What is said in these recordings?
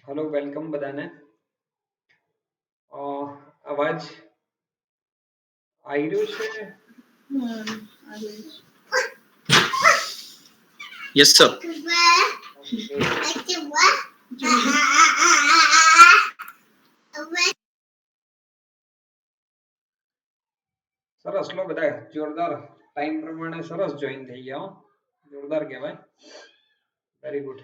Hello welcome બધાને અવાજ આવી રહ્યો છે Yes, sir. સરસ લો બધા જોરદાર ટાઈમ પ્રમાણે સરસ જોઈન થઈ ગયા જોરદાર કહેવાય વેરી ગુડ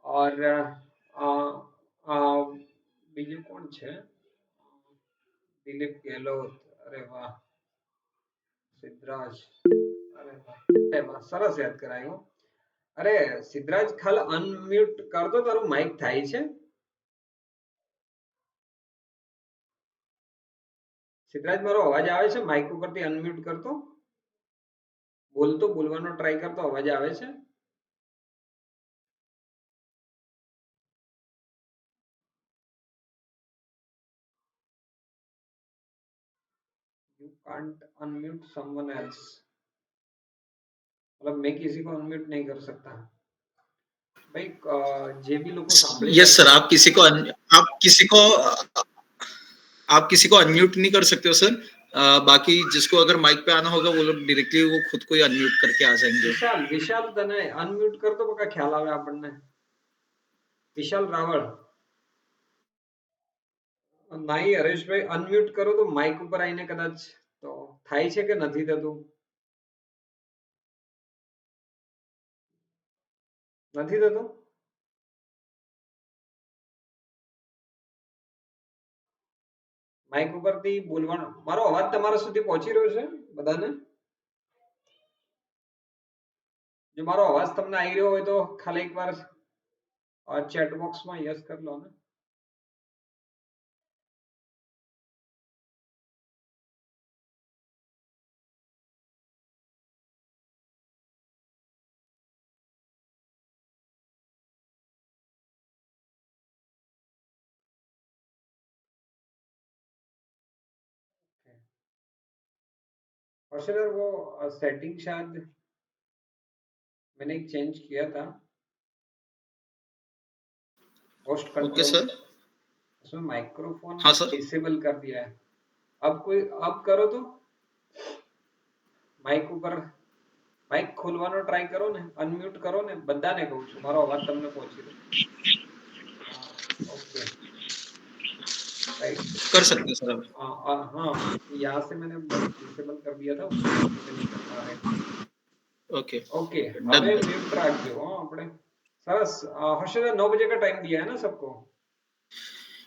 और બીજું કોણ છે દિલીપ ગેહલોત અરે વાહ સિદ્ધરાજ અરે વાહ સરસ યાદ કરાયું અરે સિદ્ધરાજ ખાલી અનમ્યુટ કરતો તારું માઇક થાય છે સિદ્ધરાજ મારો અવાજ આવે છે માઇક ઉપરથી અનમ્યુટ કરતો બોલવાનો ટ્રાય કરતો અવાજ આવે છે You can't unmute someone else मतलब मैं किसी को अनम्यूट नहीं कर सकता भाई जे भी लोग सामने Yes, sir. आप किसी को अनम्यूट नहीं कर सकते हो सर बाकी जिसको अगर माइक पे आना होगा वो लोग डायरेक्टली वो खुद को ही अनम्यूट करके आ जाएंगे विशाल तने अनम्यूट कर दो बका ख्याल आवे આપણને વિશાલ રાવળ નહીં હરેશભાઈ અનમ્યુટ કરો તો માઇક ઉપર આવીને કદાચ તો થાય છે કે નથી થતું નથી થતું માઇક ઉપરથી બોલવાનો મારો અવાજ તમારા સુધી પહોંચી રહ્યો છે બધાને જો મારો અવાજ તમને આવી રહ્યો હોય તો ખાલી એકવાર ચેટ બોક્સમાં યસ કરી લો ને हर्षदर वो सेटिंग शायद मैंने एक चेंज किया था होस्ट ओके कंट्रोल सर उसमें माइक्रोफोन हाँ सर डिसेबल कर दिया है अब करो तो માઇક ઉપર માઇક ખોલવાનો ટ્રાય કરો ને અનમ્યુટ કરો ને બધાને કહું છું મારો અવાજ તમને પહોંચી રહ્યો ओके राइट कर सकते हैं सर अब हाँ यहाँ से मैंने डिसेबल कर दिया था उससे नहीं कर पा रहे ओके ओके डन હવે મ્યુટ રાખજો આપણે સરસ હર્ષદ 9 बजे का टाइम दिया है ना सबको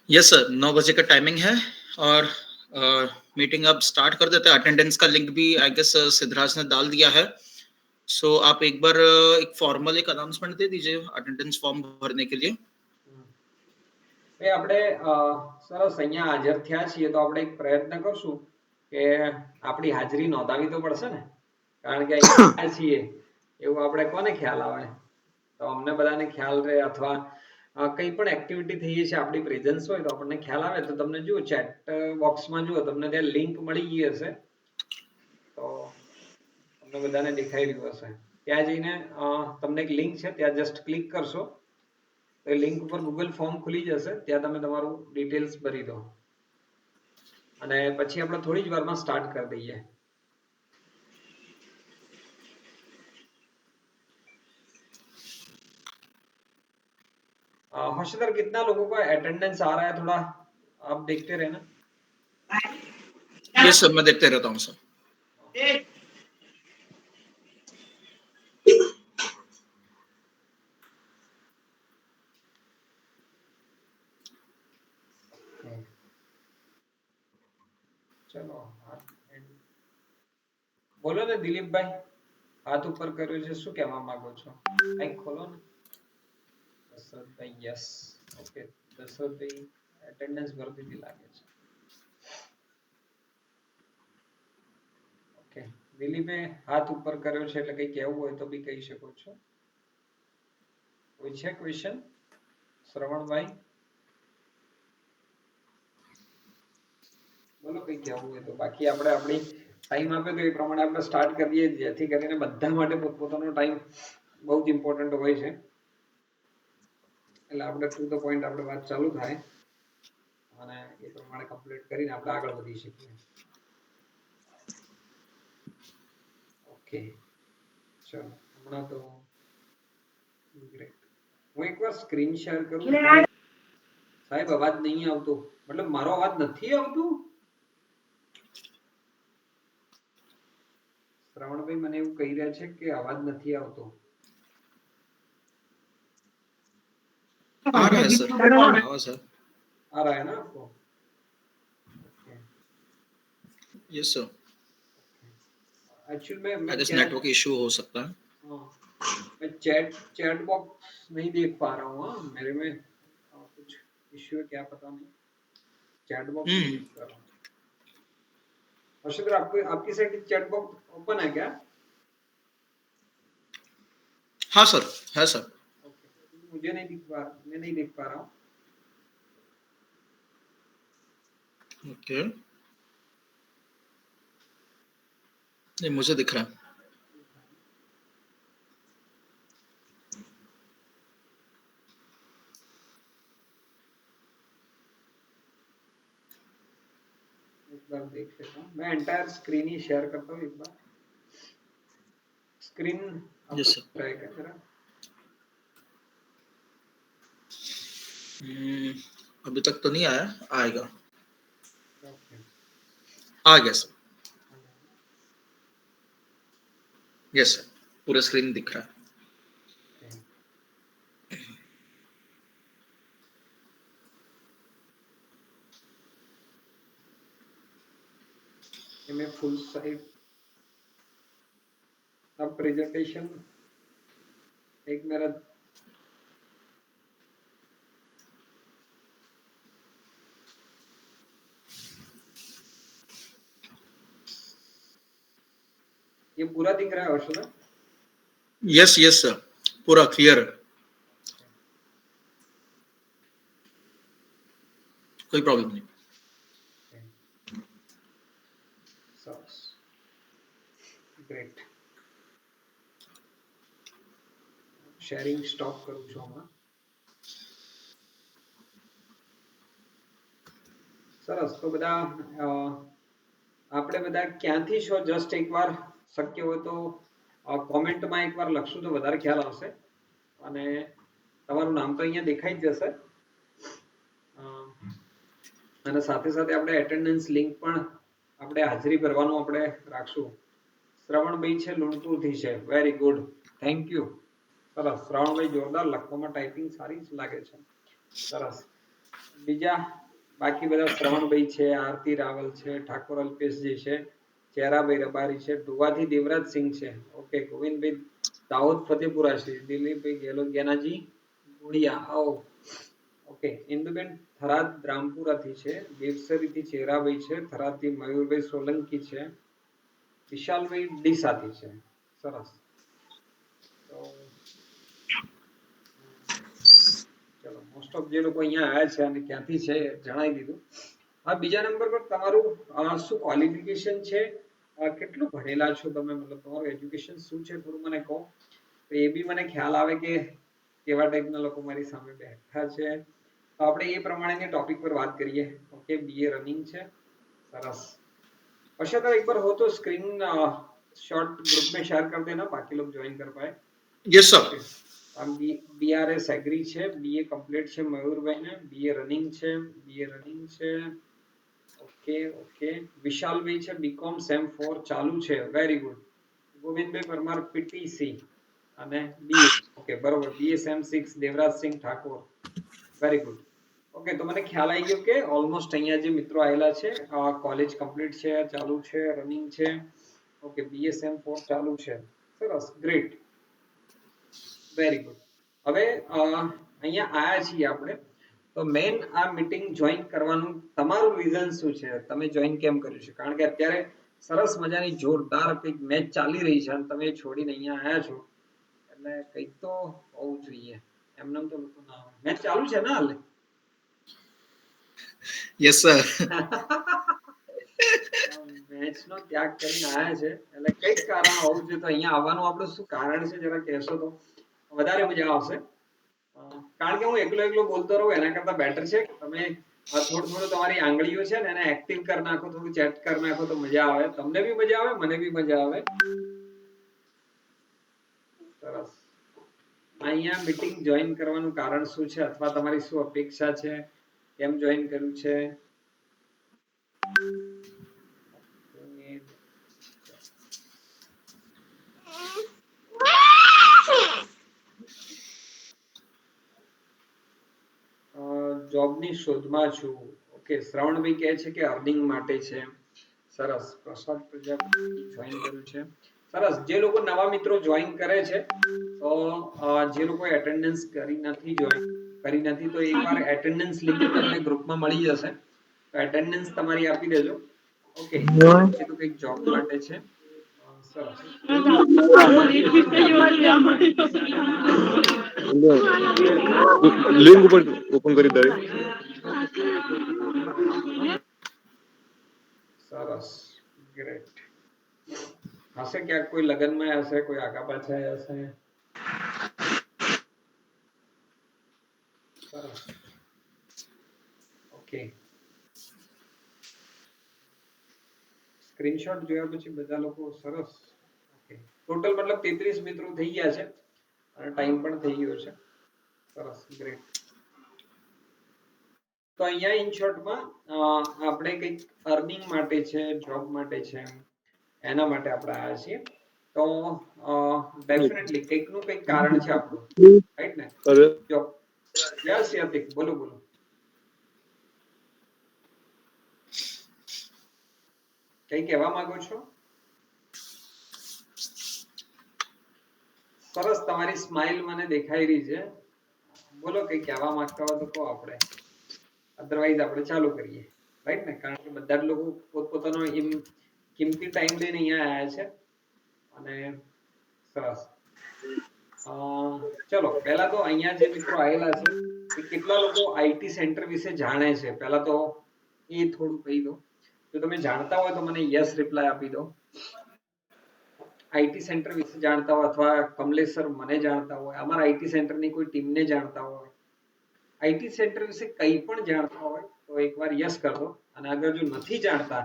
यस सर 9 बजे का टाइमिंग है और मीटिंग अब स्टार्ट कर देते हैं अटेंडेंस का लिंक भी आई गेस सिद्धराज ने डाल दिया है सो आप एक बार एक फॉर्मल एक अनाउंसमेंट दे दीजिए अटेंडेंस फॉर्म भरने के लिए ભાઈ આપણે સરસ અહીંયા હાજર થયા છીએ તો આપણે એક પ્રયત્ન કરશું કે આપણી હાજરી નોંધાવી તો પડશે ને કારણ કે અહીંયા છીએ એવું આપણે કોને ખ્યાલ આવે તો અમને બધાને ખ્યાલ રહે અથવા કંઈ પણ એક્ટિવિટી થઈ છે આપણી પ્રેઝન્સ હોય તો આપણને ખ્યાલ આવે તો તમને જુઓ ચેટ બોક્સમાં જુઓ તમને ત્યાં લિંક મળી ગઈ હશે તો તમને બધાને દેખાઈ રહ્યું હશે ત્યાં જઈને તમને એક લિંક છે ત્યાં જસ્ટ ક્લિક કરશો તો લિંક ઉપર ગૂગલ ફોર્મ ખુલી જશે ત્યાં તમે તમારું ડિટેલ્સ ભરી દો અને પછી આપણે થોડી જ વારમાં સ્ટાર્ટ કરી દઈએ हर्षदर कितना लोगों का अटेंडेंस आ रहा है थोड़ा आप देखते रहना यस सर मैं देखते रहता हूँ सर चलो બોલો ને દિલીપભાઈ હાથ ઉપર કર્યો છે શું કહેવા માંગો છો કંઈક ખોલો ને Dasharathbhai yes okay Dasharathbhai attendance ભરી દીધી લાગે છે ઓકે દિલીપે હાથ ઉપર કર્યો છે એટલે કંઈ કહેવું હોય તો બી કહી શકો છો કોઈ છે ક્વેશ્ચન શ્રવણભાઈ બોલો કંઈ કહેવું હોય તો બાકી આપણે આપણી ટાઈમ આપે તો એ પ્રમાણે આપણે સ્ટાર્ટ કરીએ, જેથી કરીને બધા માટે પોતપોતાનો ટાઈમ બહુ જ ઇમ્પોર્ટન્ટ હોય છે. એટલે આપણે ટુ ધ પોઈન્ટ આપણે વાત ચાલુ થાય અને એ પ્રમાણે કમ્પ્લીટ કરીને આપણે આગળ વધી શકીએ. ઓકે, ચલો હમણાં તો ગ્રેટ. હું એકવાર સ્ક્રીન શેર કરું. સાહેબ અવાજ નહીં આવતો, મતલબ મારો અવાજ નથી આવતું? શ્રવણભાઈ મને એવું કહી રહ્યા છે કે અવાજ નથી આવતો. आ रहा है सर, आवाज है. आ रहा है ना आपको? Okay, yes sir. एक्चुअली मैं आई गेस क्या, नेटवर्क इशू हो सकता है. हाँ, मैं चैट बॉक्स नहीं देख पा रहा हूँ. हाँ, मेरे में कुछ इश्यू है, क्या पता नहीं. चैट बॉक्स नहीं देख पा रहा हूँ. हर्षित, आपको आपकी साइड चैट बॉक्स ओपन है क्या? हाँ सर, है सर. ओके, मुझे नहीं दिख पा, मैं नहीं देख पा रहा हूँ. ओके, नहीं मुझे दिख रहा है. एक बार देख लेता हूँ. मैं एंटायर स्क्रीन ही शेयर करता हूँ एक बार. स्क्रीन यस आपको सर. दिख रहा है क्या मेरा? अभी तक तो नहीं आया, आएगा. ओके, आ गया सर. यस सर, पूरा स्क्रीन दिख रहा है. ओके. ये मैं फुल साइड अब प्रेजेंटेशन एक मेरा ये पूरा दिख रहा है हर्षदा? यस यस सर, पूरा क्लियर है, कोई प्रॉब्लम नहीं. સરસ, ગ્રેટ. શેરિંગ સ્ટોપ કરું છું હમણાં. સરસ, તો બધા આપણે બધા ક્યાંથી છો જસ્ટ એકવાર શક્ય હોય તો કોમેન્ટમાં એકવાર લખશું તો વધારે ખ્યાલ આવશે. અને તમારું નામ તો અહીંયા દેખાઈ જ જશે. અને સાથે સાથે આપણે એટેન્ડન્સ લિંક પણ આપણે હાજરી ભરવાનું આપણે રાખશું. શ્રવણભાઈ છે લુણપુરથી છે, વેરી ગુડ, થેન્ક યુ. સરસ, શ્રવણભાઈ જોરદાર, લખવામાં ટાઈપિંગ સારી જ લાગે છે. સરસ. બીજા બાકી બધા શ્રવણભાઈ છે, આરતી રાવલ છે, ઠાકોર અલ્પેશજી છે, ચેરાભાઈ રબારી છે, ધુવાથી દેવરાજસિંહ છે, ઓકે, ગોવિંદભાઈ દાહોદ ફતેપુરા છે, દિલીપભાઈ ગેલો ગેનાજી ગુડિયા, આવો, ઓકે, ઇન્દુબેન થરાદ રામપુરાથી છે, દેવસરીથી ચેરાભાઈ છે, થરાદથી મયુરભાઈ સોલંકી છે, વિશાલભાઈ ડીસાથી છે. સરસ. તો ચલો, મોસ્ટ ઓફ જે લોકો અહીંયા આવ્યા છે અને ક્યાંથી છે જણાવી દીધું. હા, બીજા નંબર પર તમારું શું ક્વોલિફિકેશન છે, કેટલું ભણેલા છો તમે, મતલબ તમારું એજ્યુકેશન શું છે થોડું મને કહો, તો એ બી મને ખ્યાલ આવે કે કેવા ટાઈપના લોકો મારી સામે બેઠા છે. તો આપણે એ પ્રમાણેની ટોપિક પર વાત કરીએ. ઓકે, બીએ રનિંગ છે. સરસ. अच्छा, एक बार हो तो स्क्रीन शॉर्ट ग्रुप में शेयर कर देना, बाकी लोग ज्वाइन कर पाए. Yes sir. આમ બીઆરએસ એગ્રી છે, બીએ કમ્પ્લીટ છે મયુરભાઈ ને, બીએ રનિંગ છે. ઓકે ઓકે, વિશાલભાઈ છે બીકોમ સેમ 4 ચાલુ છે, very good. Govindbhai Parmar PTC અને બીએ, ઓકે બરોબર, BA sem 6 Devrajsinh Thakor, very good. Okay, તો મને ખ્યાલ આવી ગયો કે ઓલમોસ્ટ અહીંયા જે મિત્રો આવેલા છે કોલેજ કમ્પ્લીટ છે, ચાલુ છે, રનિંગ છે, ઓકે, બીએ સેમ 4 ચાલુ છે. સરસ, ગ્રેટ, વેરી ગુડ. હવે અહીંયા આયા છીએ આપણે, તો મેઇન આ મીટિંગ જોઈન કરવાનું તમારું રીઝન શું છે, તમે જોઈન કેમ કર્યું છે? કારણ કે અત્યારે સરસ મજાની જોરદાર કંઈક મેચ ચાલી રહી છે અને તમે છોડીને અહીંયા આયા છો, એટલે કંઈક તો હોવું જોઈએ. એમને તો લોકો ના આવે. મેચ ચાલુ છે ને હાલે? Yes sir. મેચ મેચનો ત્યાગ કરીને આવ્યા છે એટલે કંઈક કારણ હોવું જોઈએ. તો અહીંયા આવવાનું આપણું શું કારણ છે જરા કહેશો તો વધારે મજા આવશે. કારણ કે હું એકલો એકલો બોલતો રહું એના કરતા બેટર છે કે તમે થોડું થોડું તમારી આંગળીઓ છે ને એને એક્ટિવ કરી નાખો, થોડું ચેટ કરી નાખો તો મજા આવે. તમને બી મજા આવે, મને બી મજા આવે. સરસ. અહીંયા મીટિંગ જોઈન કરવાનું કારણ શું છે અથવા તમારી શું અપેક્ષા છે, કેમ જોઈન કર્યું છે? જોબની શોધમાં છું. ઓકે, શ્રવણભાઈ કહે છે કે અર્નિંગ માટે છે. સરસ. પ્રસાદ પ્રજાપતિ જોઈન કર્યું છે. સરસ. જે લોકો નવા મિત્રો જોઈન કરે છે તો જે લોકો એટેન્ડન્સ કરી નથી તો એકવાર એટેન્ડન્સ લિંક તમને ગ્રુપમાં મળી જશે. તો એટેન્ડન્સ તમારી આપી દેજો. ઓકે, એ તો કંઈક જોબ માટે છે. સરસ. લિંક ઓપન કરી દે. સરસ. ગ્રેટ. હશે ક્યાંક કોઈ લગ્નમાં હશે, કોઈ આગા પાછા હશે. સરસ. ઓકે. સ્ક્રીનશોટ જોયા પછી બધા લોકો સરસ. ઓકે. ટોટલ મતલબ 33 મિત્રો થઈ ગયા છે અને ટાઈમ પણ થઈ ગયો છે. સરસ. ગ્રેટ. તો અહીંયા ઇન શોર્ટમાં આપણે કંઈક અર્નિંગ માટે છે, જોબ માટે છે, એના માટે આપણે આવ્યા છીએ. તો ડેફિનેટલી કંઈકનું કંઈક કારણ છે આપણું, રાઈટ ને? જો યસ યતિક, બોલો બોલો. કઈ કહેવા માંગો છો? સરસ. તમારી સ્માઇલ મને દેખાઈ રહી છે. બોલો, કઈ કહેવા માંગતા હો તો કહો. આપણે અધરવાઇઝ આપણે ચાલુ કરીએ, રાઈટ ને? કારણ કે બધા જ લોકો પોતપોતાનો કિંમતી ટાઈમ લઈને અહીંયા આવ્યા છે. અને સરસ. ચલો, પહેલા તો અહીંયા જે મિત્રો આવેલા છે એ કેટલા લોકો આઈટી સેન્ટર વિશે જાણે છે, પહેલા તો એ થોડું કહી દો. જો તમે જાણતા હોય તો મને યસ રિપ્લાય આપી દો. આઈટી સેન્ટર વિશે જાણતા હોય અથવા કમલેશ સર મને જાણતા હોય, અમારા આઈટી સેન્ટરની કોઈ ટીમને જાણતા હોય, આઈટી સેન્ટર વિશે કંઈ પણ જાણતા હોય તો એકવાર યસ કર દો. અને અગર જો નથી જાણતા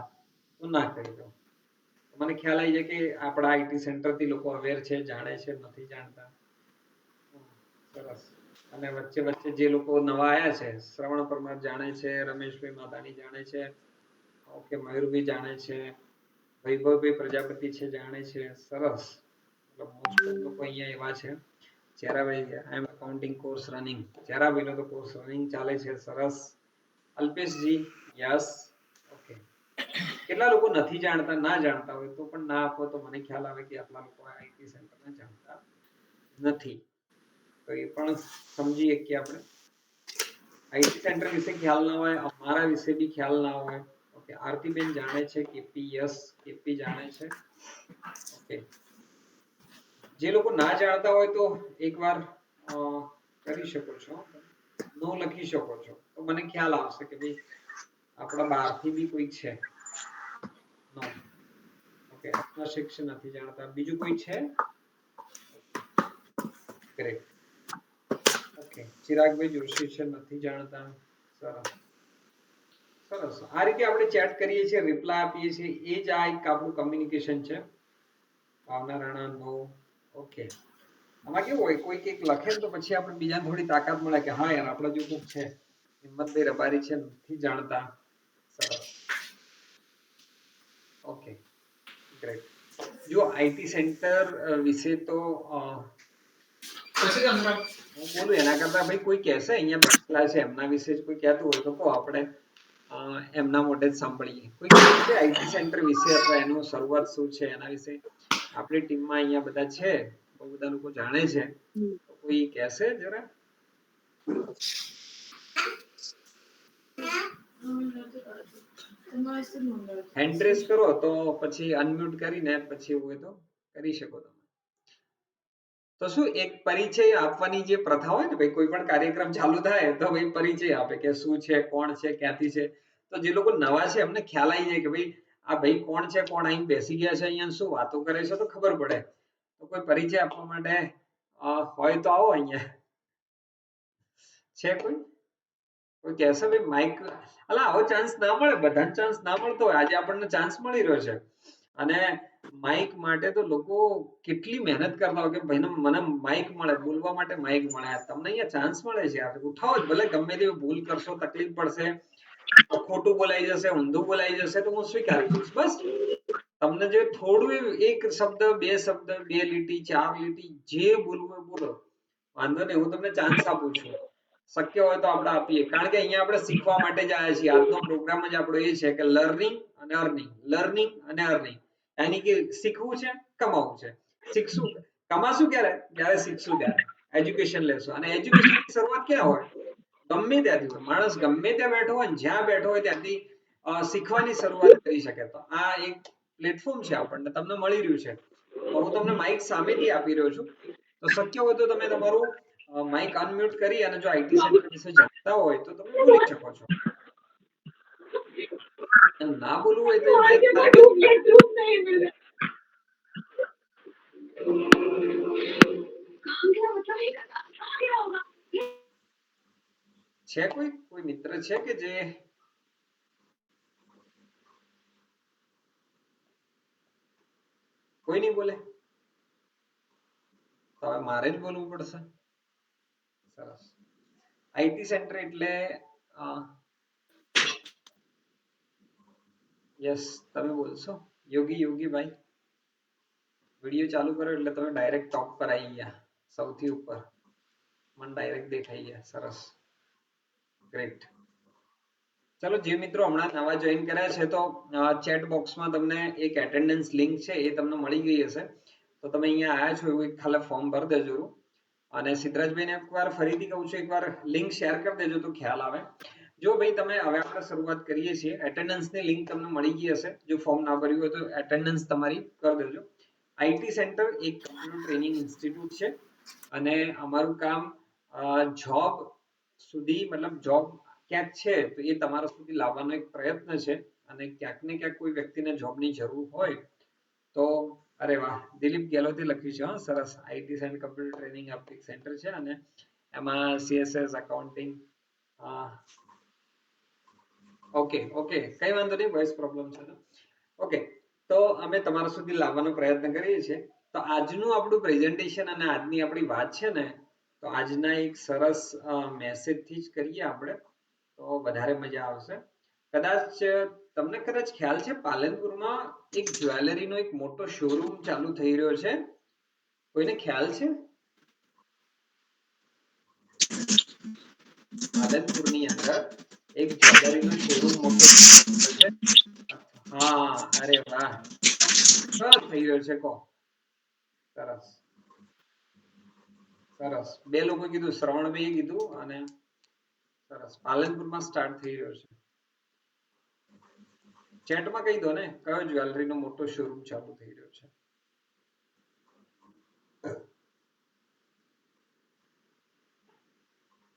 તો ના કરી દો. મને ખ્યાલ આવી જાય કે આપણા આઈટી સેન્ટરથી લોકો અવેર છે, જાણે છે, નથી જાણતા. સરસ. અને વચ્ચે વચ્ચે જે લોકો નવા આવ્યા છે, શ્રવણ પરમાર જાણે છે, રમેશભાઈ માતાણી જાણે છે, ઓકે, મયુરભાઈ જાણે છે, વૈભવભાઈ પ્રજાપતિ છે, જાણે છે. સરસ. મોસ્ટ ઓફ લોકો અહીંયા એવા છે. ચેરાભાઈ, આઈ એમ અકાઉન્ટિંગ કોર્સ રનિંગ. ચેરાભાઈનો તો કોર્સ રનિંગ ચાલે છે. સરસ. અલ્પેશજી, યસ. ઓકે. કેટલા લોકો નથી જાણતા, ના જાણતા હોય તો પણ ના આપો તો મને ખ્યાલ આવે કે આટલા લોકો આઈટી સેન્ટરને જાણતા નથી. તો એ પણ સમજીએ કે આપણે આઈટી સેન્ટર વિશે ખ્યાલ ના હોય, અમારા વિશે બી ખ્યાલ ના હોય. ઓકે. આરતીબેન જાણે છે, કેપી યસ, કેપી જાણે છે. ઓકે. જે લોકો ના જાણતા હોય તો એકવાર કરી શકો છો, નો લખી શકો છો તો મને ખ્યાલ આવશે કે ભાઈ આપણા બહારથી બી કોઈ છે. નો. ઓકે. આપણા શિક્ષણ નથી જાણતા. બીજું કોઈ છે? ગ્રેટ. ઓકે. ચિરાગભાઈ જોશી છે, નથી જાણતા. સરસ. સરસ. આ રીતે આપણે ચેટ કરીએ છીએ, રિપ્લાય આપીએ છીએ, એ જ આ એક આપણું કમ્યુનિકેશન છે. ભાવના રાણા, નો. ઓકે. આમાં કેવું હોય, કોઈ કંઈક લખે ને તો પછી આપણે બીજાને થોડી તાકાત મળે કે હા યાર આપણા જો કોઈક છે, હિંમતભાઈ રબારી છે, નથી જાણતા. સરસ. ઓકે. ગ્રેટ. જો આઈટી સેન્ટર વિશે તો હું બોલું એના કરતા ભાઈ કોઈ કહેશે અહીંયા બેઠેલા છે એમના વિશે જ કોઈ કહેતું હોય તો કહો, આપણે એમના મોઢે જ સાંભળીએ. કોઈ કહે છે આઈટી સેન્ટર વિશે અથવા એનું શરૂઆત શું છે એના વિશે? આપણી ટીમમાં અહીંયા બધા છે, બહુ બધા લોકો જાણે છે, તો કોઈ કહેશે જરા? હેન્ડ રેઝ કરો તો પછી અનમ્યુટ કરીને પછી એવું હોય તો કરી શકો તમે. તો શું એક પરિચય આપવાની જે પ્રથા હોય ને ભાઈ, કોઈ પણ કાર્યક્રમ ચાલુ થાય તો ભાઈ પરિચય આપે કે શું છે, કોણ છે, ક્યાંથી છે. તો જે લોકો નવા છે એમને ખ્યાલ આવી જાય કે ભાઈ આ ભાઈ કોણ છે, કોણ અહીં બેસી ગયા છે, અહીંયા શું વાતો કરે છે, તો ખબર પડે. તો કોઈ પરિચય આપવા માટે હોય તો આવો અહીંયા. છે કોઈ? કોઈ કહેશે ભાઈ માઇક, અલા આવો ચાન્સ ના મળે, બધાને ચાન્સ ના મળતો હોય. આજે આપણને ચાન્સ મળી રહ્યો છે. અને માઇક માટે તો લોકો કેટલી મહેનત કરતા હોય કે ભાઈને મને માઇક મળે, બોલવા માટે માઇક મળે. તમને અહીંયા ચાન્સ મળે છે યાર, ઉઠાવો જ. ભલે ગમે તેવી ભૂલ કરશો, તકલીફ પડશે, ખોટું બોલાઈ જશે, ઊંધું બોલાઈ જશે, તો હું સ્વીકાર કરીશ. બસ તમને જે થોડું એક શબ્દ, બે શબ્દ, બે લીટી, ચાર લીટી, જે બોલવું હોય બોલો, વાંધો નહીં, હું તમને ચાન્સ આપું છું. શક્ય હોય તો આપણે આપીએ, કારણ કે અહીંયા આપણે શીખવા માટે જ આવ્યા છીએ. આજનો પ્રોગ્રામ જ આપણો એ છે કે લર્નિંગ અને અર્નિંગ, લર્નિંગ અને અર્નિંગ. યાની કે શીખવું છે, કમાવું છે. શીખશું, કમાશું ક્યારે? જ્યારે શીખશું ત્યારે, એજ્યુકેશન લેશું. અને એજ્યુકેશનની શરૂઆત ક્યાં હોય? ગમે ત્યાંથી હોય. માણસ ગમે ત્યાં બેઠો હોય, જ્યાં બેઠો હોય ત્યાંથી શીખવાની શરૂઆત કરી શકે. તો આ એક પ્લેટફોર્મ છે, આપણને તમને મળી રહ્યું છે. તો હું તમને માઇક સામેથી આપી રહ્યો છું. તો શક્ય હોય તો તમે તમારું માઇક અનમ્યુટ કરી અને જો આઈટી સેન્ટર વિશે જાણતા હોય તો તમે બોલી શકો છો. ના બોલવું હોય તો માઇક ખાલી છે. કોઈ મિત્ર છે કે જે કોઈ નહીં બોલે? તો હવે મારે જ બોલવું પડશે. સરસ. આઈટી સેન્ટર એટલે યસ, તમે બોલશો? યોગી ભાઈ, વિડિયો ચાલુ કરો એટલે તમે ડાયરેક્ટ ટોપ પર આવી ગયા, સૌથી ઉપર. મને ડાયરેક્ટ દેખાઈ ગયા. સરસ, ગ્રેટ. ચલો, જે મિત્રો હમણાં નવા જોઈન કર્યા છે, તો ચેટ બોક્સમાં તમને એક એટેન્ડન્સ લિંક છે, એ તમને મળી ગઈ હશે. તો તમે અહીંયા આવ્યા છો એવું એક ખાલી ફોર્મ ભરી દેજો. અને સિદ્ધરાજભાઈને એકવાર ફરીથી કહું છું, એકવાર લિંક શેર કરી દેજો તો ખ્યાલ આવે. જો ભાઈ તમે હવે આપણે શરૂઆત કરીએ છીએ, એટેન્ડન્સની લિંક તમને મળી ગઈ હશે. જો ફોર્મ ના ભર્યું હોય તો એટેન્ડન્સ તમારી કરી દેજો. આઈટી સેન્ટર એક કમ્પ્યુટર ટ્રેનિંગ ઇન્સ્ટિટ્યૂટ છે અને અમારું કામ જોબ સુધી, મતલબ જોબ ક્યાંક છે તો એ તમારા સુધી લાવવાનો એક પ્રયત્ન છે. અને ક્યાંક ને ક્યાંક કોઈ વ્યક્તિને જોબની જરૂર હોય તો, અરે વાહ, દિલીપ ગેહલોતે લખ્યું છે. હા, સરસ. IT centre computer training centre છે અને એમાં સીએસએસ, અકાઉન્ટિંગ. ઓકે, કઈ વાંધો નહીં, વોઇસ પ્રોબ્લેમ છે. ઓકે, તો અમે તમારા સુધી લાવવાનો પ્રયત્ન કરીએ છીએ. તો આજનું આપણું પ્રેઝન્ટેશન અને આજની આપણી વાત છે ને, તો આજના એક સરસ મેસેજ થી જ કરીએ આપણે, તો વધારે મજા આવશે. તમને કદાચ ખ્યાલ છે, પાલનપુરમાં એક જ્વેલરીનો એક મોટો શોરૂમ ચાલુ થઈ રહ્યો છે. કોઈને ખ્યાલ છે? પાલનપુરની અંદર એક જ્વેલરીનો શોરૂમ મોટો છે. હા, અરે વાહ, થઈ રહ્યો છે. કો સરસ, સરસ. બે લોકો કીધું, શ્રવણભાઈએ કીધું અને સરસ, પાલનપુરમાં સ્ટાર્ટ થઈ રહ્યો છે. ચેટમાં કહી દો ને, કયો જ્વેલરીનો મોટો શોરૂમ ચાલુ થઈ રહ્યો છે.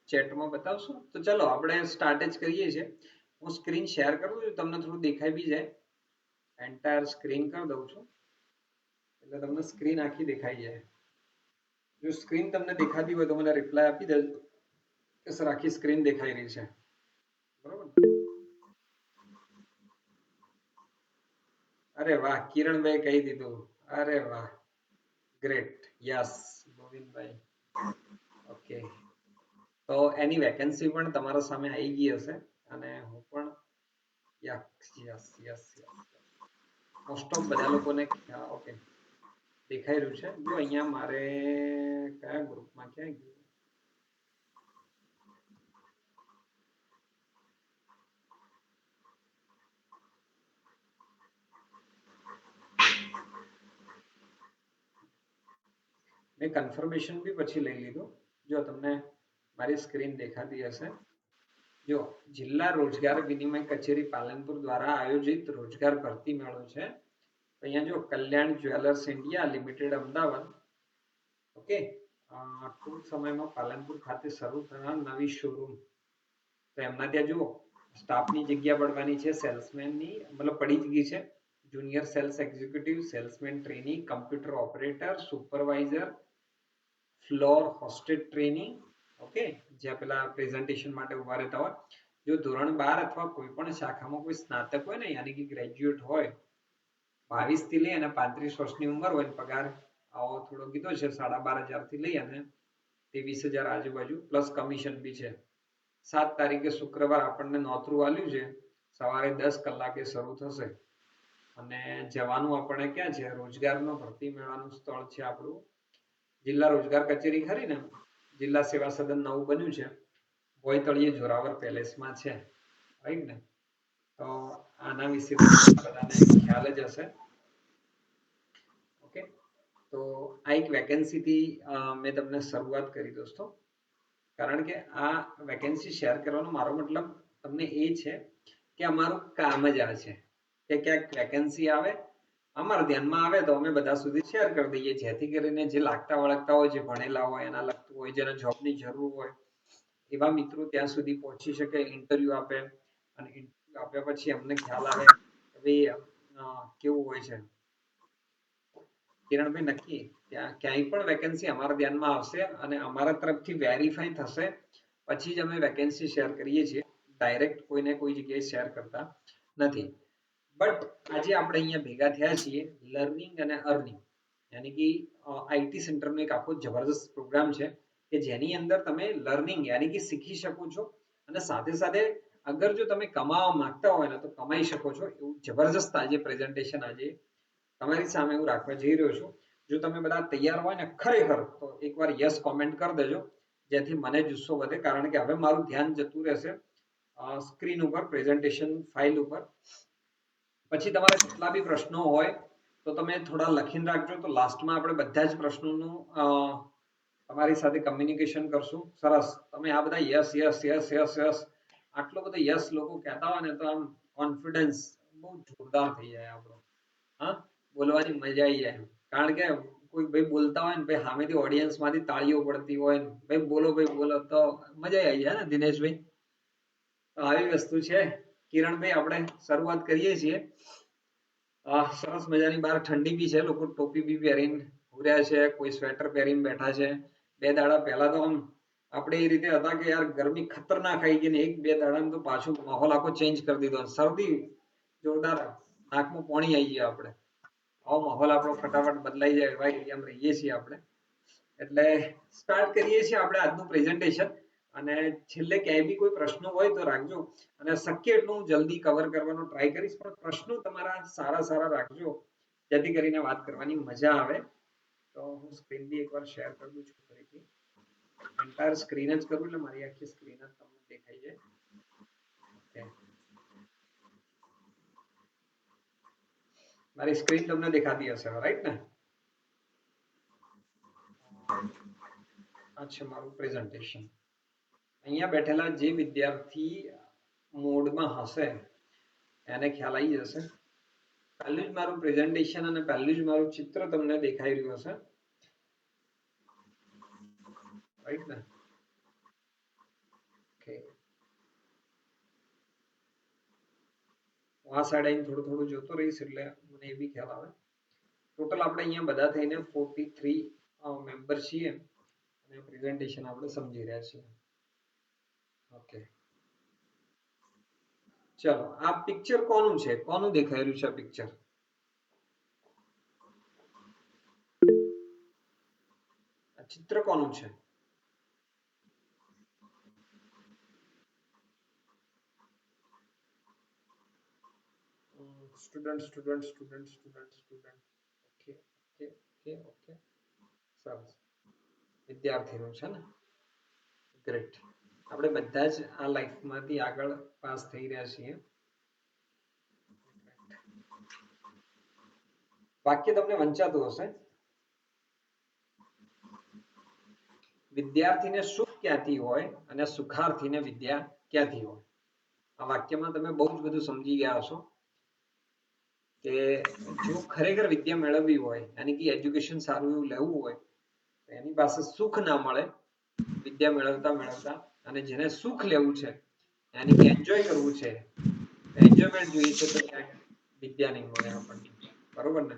ચેટમાં બતાવશો? તો ચલો આપણે સ્ટાર્ટ જ કરીએ છીએ. હું સ્ક્રીન શેર કરું છું, તમને થોડું દેખાઈ બી જાય. એન્ટાયર સ્ક્રીન કરી દઉં છું એટલે તમને સ્ક્રીન આખી દેખાઈ જાય. જો સ્ક્રીન તમને દેખાતી હોય તો મને રિપ્લાય આપી દેજો કે સર આખી સ્ક્રીન દેખાઈ રહી છે. બરોબર? અરે વાહ, કિરણભાઈ કહી દીધું. અરે વાહ, ગ્રેટ. યસ, ગોવિંદભાઈ. ઓકે, તો એની વેકેન્સી પણ તમારા સામે આવી ગઈ હશે અને હું પણ યસ મોસ્ટ ઓફ બધા લોકોને ઓકે દેખાઈ રહ્યું છે. જો અહીંયા મારે કયા ગ્રુપમાં ક્યાં ગયું? મેં કન્ફર્મેશન બી પછી લઈ લીધું. જો તમને મારી સ્ક્રીન દેખાતી હશે. જો જિલ્લા રોજગાર વિનિમય કચેરી પાલનપુર દ્વારા આયોજિત રોજગાર ભરતી મેળો છે. અહીંયા જો Kalyan Jewellers India Limited Ahmedabad. Okay, ટૂંક સમયમાં પાલનપુર ખાતે શરૂ થનાર નવી શોરૂમ. તો એમના ત્યાં જુઓ સ્ટાફની જગ્યા પડવાની છે, સેલ્સમેનની મતલબ પડી જ ગઈ છે. Junior cells executive, salesman trainee, computer operator, supervisor, floor hosted trainee, okay, જ્યાં પેલા પ્રેઝન્ટેશન માટે ઉભા રહેતા હોય. જો ધોરણ 12 અથવા કોઈ પણ શાખામાં કોઈ સ્નાતક હોય ને, યાની કે ગ્રેજ્યુએટ હોય, 22 થી લઈ અને 35 વર્ષની ઉંમર હોય, પગાર આવો થોડો કીધો છે 12,500 થી લઈ અને 23,000 આજુબાજુ પ્લસ કમિશન બી છે. 7 તારીખે શુક્રવાર આપણને નોતરું આલ્યું છે, સવારે 10 કલાકે શરૂ થશે અને જવાનું આપણે ક્યાં છે? રોજગારનો ભરતી મેળાનું સ્થળ છે આપણું જિલ્લા રોજગાર કચેરી ખરી ને, જિલ્લા સેવા સદન નવું બન્યું છે, ભોયતળિયે જોરાવર પેલેસમાં છે, રાઈટ ને? તો આના વિશે બધાને ખ્યાલ જ હશે. ઓકે, તો આ એક વેકેન્સીથી મેં તમને શરૂઆત કરી દોસ્તો, કારણ કે આ વેકેન્સી શેર કરવાનો મારો મતલબ તમને એ છે કે અમારું કામ જ આ છે કે ક્યાંક વેકેન્સી આવે, અમારા ધ્યાનમાં આવે તો અમે બધા સુધી શેર કરી દઈએ, જેથી કરીને જે લાગતા વળગતા હોય, જે ભણેલા હોય, એના લગતું હોય, જેને જોબની જરૂર હોય, એવા મિત્રો ત્યાં સુધી પહોંચી શકે, ઇન્ટરવ્યુ આપે અને ઇન્ટરવ્યુ આપ્યા પછી અમને ખ્યાલ આવે કે ભાઈ કેવું હોય છે. કિરણભાઈ નક્કી ત્યાં ક્યાંય પણ વેકેન્સી અમારા ધ્યાનમાં આવશે અને અમારા તરફથી વેરીફાઈ થશે પછી જ અમે વેકેન્સી શેર કરીએ છીએ, ડાયરેક્ટ કોઈને કોઈ જગ્યાએ શેર કરતા નથી. બટ આજે આપણે અહીંયા ભેગા થયા છીએ લર્નિંગ અને અર્નિંગ, યાની કે આઈટી સેન્ટરનો એક આખો જબરદસ્ત પ્રોગ્રામ છે કે જેની અંદર તમે લર્નિંગ યાની કે શીખી શકો છો અને સાથે સાથે અગર જો તમે કમાવા માંગતા હોય ને તો કમાઈ શકો છો. એવું જબરદસ્ત આજે પ્રેઝન્ટેશન આજે તમારી સામે હું રાખવા જઈ રહ્યો છું. જો તમે બધા તૈયાર હોય ને ખરેખર તો એકવાર યસ કોમેન્ટ કરી દેજો, જેથી મને જુસ્સો વધે, કારણ કે હવે મારું ધ્યાન જતું રહેશે સ્ક્રીન ઉપર, પ્રેઝન્ટેશન ફાઇલ ઉપર. પછી તમારા જેટલા બી પ્રશ્નો હોય તો તમે થોડા લખીને રાખજો, તો લાસ્ટમાં આપણે બધા જ પ્રશ્નોનું તમારી સાથે કમ્યુનિકેશન કરશું. સરસ, તમે આ બધા yes yes yes yes yes આટલો બધો યસ લોકો કહેતા હોય ને તો આમ કોન્ફિડન્સ બહુ જોરદાર થઈ જાય આપણો, હા, બોલવાની મજા આવી જાય, કારણ કે કોઈ ભાઈ બોલતા હોય ને ભાઈ સામેથી ઓડિયન્સમાંથી તાળીઓ પડતી હોય ને ભાઈ બોલો તો મજા આવી જાય ને દિનેશભાઈ. તો આવી વસ્તુ છે. કિરણભાઈ, આપણે શરૂઆત કરીએ છીએ. સરસ મજાની બહાર ઠંડી બી છે, લોકો ટોપી બી પહેરીને ઉર્યા છે, કોઈ સ્વેટર પહેરીને બેઠા છે. 2 દાડા પહેલા તો આમ આપણે એ રીતે હતા કે યાર ગરમી ખતરનાક આવી ગઈ ને 1-2 દાડામાં તો પાછું માહોલ આખો ચેન્જ કરી દીધો, શરદી જોરદાર, નાકમાં પાણી આવી ગયા આપણે. આવો માહોલ આપણો ફટાફટ બદલાઈ જાય એવા એરિયામાં રહીએ છીએ આપણે. એટલે સ્ટાર્ટ કરીએ છીએ આપણે આજનું પ્રેઝન્ટેશન, અને છેલ્લે ક્યાંય બી કોઈ પ્રશ્નો હોય તો રાખજો અને શક્ય એટલું હું જલ્દી કવર કરવાનો ટ્રાય કરીશ, પણ પ્રશ્નો તમારા સારા રાખજો જેથી કરીને વાત કરવાની મજા આવે. તો હું સ્ક્રીન બી એકવાર શેર કરી દઉં છું ફરીથી, એન્ટાયર સ્ક્રીન જ કરું એટલે મારી આખી સ્ક્રીન જ તમને દેખાઈ જાય. ઓકે, મારી સ્ક્રીન તમને દેખાતી હશે, રાઈટ ને? આ છે મારું પ્રેઝન્ટેશન. અહીંયા બેઠેલા જે વિદ્યાર્થી મોડમાં હશે એને ખ્યાલ આવી જશે. પહેલું જ મારું પ્રેઝન્ટેશન અને પહેલું જ મારું ચિત્ર તમને દેખાઈ રહ્યું હશે, રાઈટ ને? ઓકે, આ સાઈડ આવીને થોડું જોતો રહીશ એટલે મને એ બી ખ્યાલ આવે. ટોટલ આપણે અહીંયા બધા થઈને 43 મેમ્બર છીએ અને પ્રેઝન્ટેશન આપણે સમજી રહ્યા છીએ. ઓકે, ચલો, આ પિક્ચર કોનું છે? કોનું દેખાઈ રહ્યું છે આ પિક્ચર? આ ચિત્ર કોનું છે? Student. Okay okay okay okay, સરસ, વિદ્યાર્થીનું છે ને? ગ્રેટ. આપણે બધા જ આ લાઈફમાંથી આગળ પાસ થઈ રહ્યા છીએ. વાક્ય તમને વંચાતું હશે, વિદ્યાર્થીને સુખ ક્યાંથી હોય અને સુખાર્થીને વિદ્યા ક્યાંથી હોય. આ વાક્યમાં તમે બહુ જ બધું સમજી ગયા હશો કે જો ખરેખર વિદ્યા મેળવવી હોય, યાની કે એજ્યુકેશન સારું એવું લેવું હોય તો એની પાસે સુખ ના મળે વિદ્યા મેળવતા, અને જેને સુખ લેવું છે યાની કે એન્જોય કરવું છે, એન્જોયમેન્ટ જોઈએ છે, તો ક્યાંક विद्या नहीं મળે આપણને, બરોબર ને?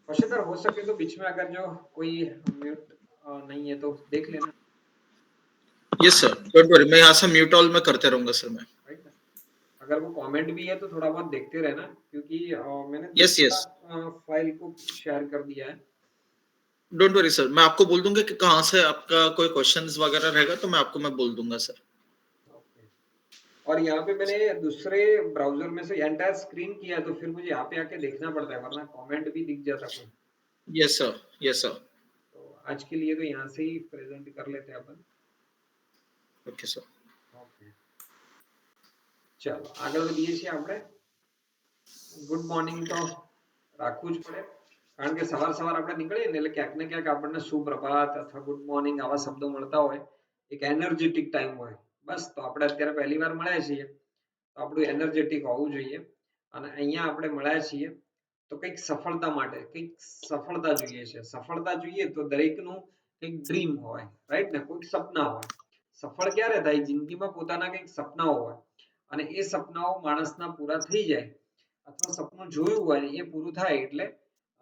पशेदार हो सके तो बीच में अगर जो कोई म्यूट नहीं है तो देख लेना। यस सर, डोंट वरी, मैं यहाँ से म्यूट ऑल में करते रहूंगा सर मैं। राइट ना? अगर वो कमेंट भी है तो थोड़ा बहुत देखते रहना, क्योंकि मैंने यस यस, दूसरा फाइल को शेयर कर दिया है। डोंट वरी सर, मैं आपको बोल दूंगा कि कहाँ से आपका कोई क्वेश्चंस वगैरह रहेगा तो मैं बोल दूंगा सर। ओके। और यहाँ पे मैंने दूसरे ब्राउजर में से एंटायर स्क्रीन किया है, तो फिर मुझे यहाँ पे आके देखना पड़ता है, वरना कमेंट भी दिख जाता कोई। Yes sir, yes sir. तो आज के लिए तो यहाँ से ही प्रेजेंट कर लेते हैं अपन। Okay sir. ओके, चलो આગળ વધીએ છીએ આપણે। ગુડ મોર્નિંગ તો રાખવું જ પડે, કારણ કે સવાર સવાર આપણે નીકળીએ ને એટલે ક્યાંક ને ક્યાંક આપણને સુપ્રભાત અથવા ગુડ મોર્નિંગ આવા શબ્દો મળતા હોય, એક એનર્જેટિક ટાઈમ હોય। બસ, તો આપણે અત્યારે પહેલી વાર મળ્યા છીએ તો આપણું એનર્જેટિક હોવું જોઈએ। અને અહીંયા આપણે મળ્યા છીએ તો કંઈક સફળતા માટે, કંઈક સફળતા જોઈએ છે। સફળતા જોઈએ તો દરેકનું કંઈક ડ્રીમ હોય, રાઈટ ને? કોઈક સપના હોય। સફળ ક્યારે થાય? જિંદગીમાં પોતાના કંઈક સપનાઓ હોય અને એ સપનાઓ માણસના પૂરા થઈ જાય અથવા સપનું જોયું હોય એ પૂરું થાય એટલે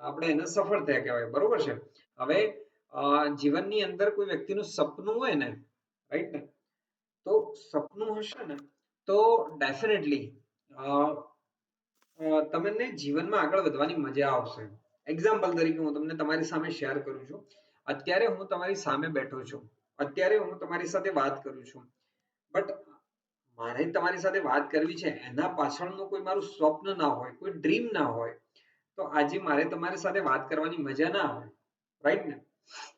આપણે એને સફળ થયા કહેવાય, બરોબર છે? હવે જીવનની અંદર કોઈ વ્યક્તિનું સપનું હોય ને, રાઈટ ને, તો સપનું હશે ને તો ડેફિનેટલી તમને જીવનમાં આગળ વધવાની મજા આવશે। એક્ઝામ્પલ તરીકે હું તમને તમારી સામે શેર કરું છું। અત્યારે હું તમારી સામે બેઠો છું, અત્યારે હું તમારી સાથે વાત કરું છું, બટ મારે તમારી સાથે વાત કરવી છે એના પાછળનું કોઈ મારું સ્વપ્ન ના હોય, કોઈ ડ્રીમ ના હોય, તો આજે મારે તમારી સાથે વાત કરવાની મજા ના આવે, રાઈટ ને?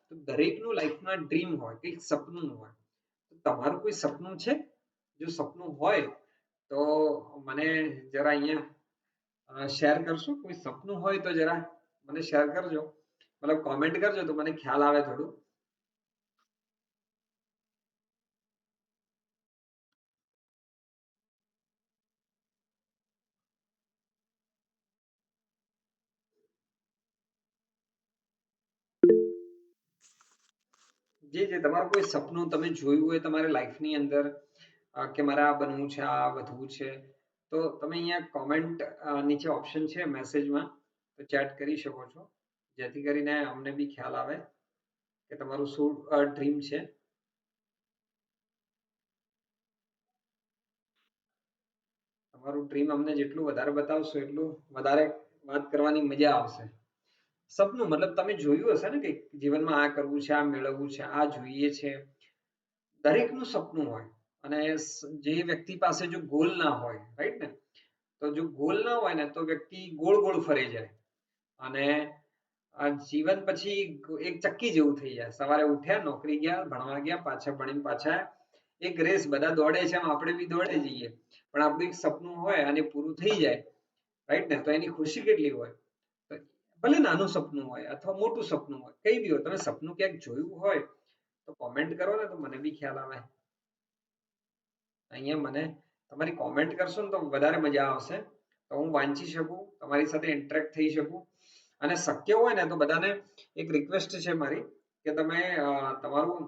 તો દરેકનું લાઈફમાં ડ્રીમ હોય, કંઈક સપનું હોય। તમારું કોઈ સપનું છે? જો સપનું હોય તો મને જરા અહીંયા શેર કરશો? કોઈ સપનું હોય તો જરા મને શેર કરજો, મતલબ કોમેન્ટ કરજો તો મને ખ્યાલ આવે થોડું। જે તમારું કોઈ સપનું તમે જોયું હોય તમારી લાઈફની અંદર કે મારે આ બનવું છે, આ વધવું છે, તો તમે અહીંયા કોમેન્ટ નીચે ઓપ્શન છે મેસેજમાં, તો ચેટ કરી શકો છો, જેથી કરીને અમને બી ખ્યાલ આવે કે તમારું શું ડ્રીમ છે। તમારું ડ્રીમ અમને જેટલું વધારે બતાવશો એટલું વધારે વાત કરવાની મજા આવશે। સપનું મતલબ તમે જોયું હશે ને કે જીવનમાં આ કરવું છે, આ મેળવવું છે, આ જોઈએ છે। દરેકનું સપનું હોય અને જે વ્યક્તિ પાસે જો ગોલ ના હોય, રાઈટ ને, તો જો ગોલ ના હોય ને તો વ્યક્તિ ગોળ ગોળ ફરે જાય અને આ જીવન પછી એક ચક્કી જેવું થઈ જાય। સવારે ઉઠ્યા, નોકરી ગયા, ભણવા ગયા, પાછા ભણીને પાછા એક રેસ, બધા દોડે છે, આપણે બી દોડે જઈએ, પણ આપણું એક સપનું હોય અને પૂરું થઈ જાય, રાઈટ ને, તો એની ખુશી કેટલી હોય। ભલે નાનું સપનું હોય અથવા મોટું સપનું હોય, કઈ બી હોય, તમે સપનું ક્યાંક જોયું હોય તો કોમેન્ટ કરો ને, તો મને બી ખ્યાલ આવે। અહીંયા મને તમારી કોમેન્ટ કરશો ને તો વધારે મજા આવશે, તો હું વાંચી શકું, તમારી સાથે ઇન્ટરેક્ટ થઈ શકું। અને શક્ય હોય ને તો બધાને એક રિક્વેસ્ટ છે મારી કે તમે તમારું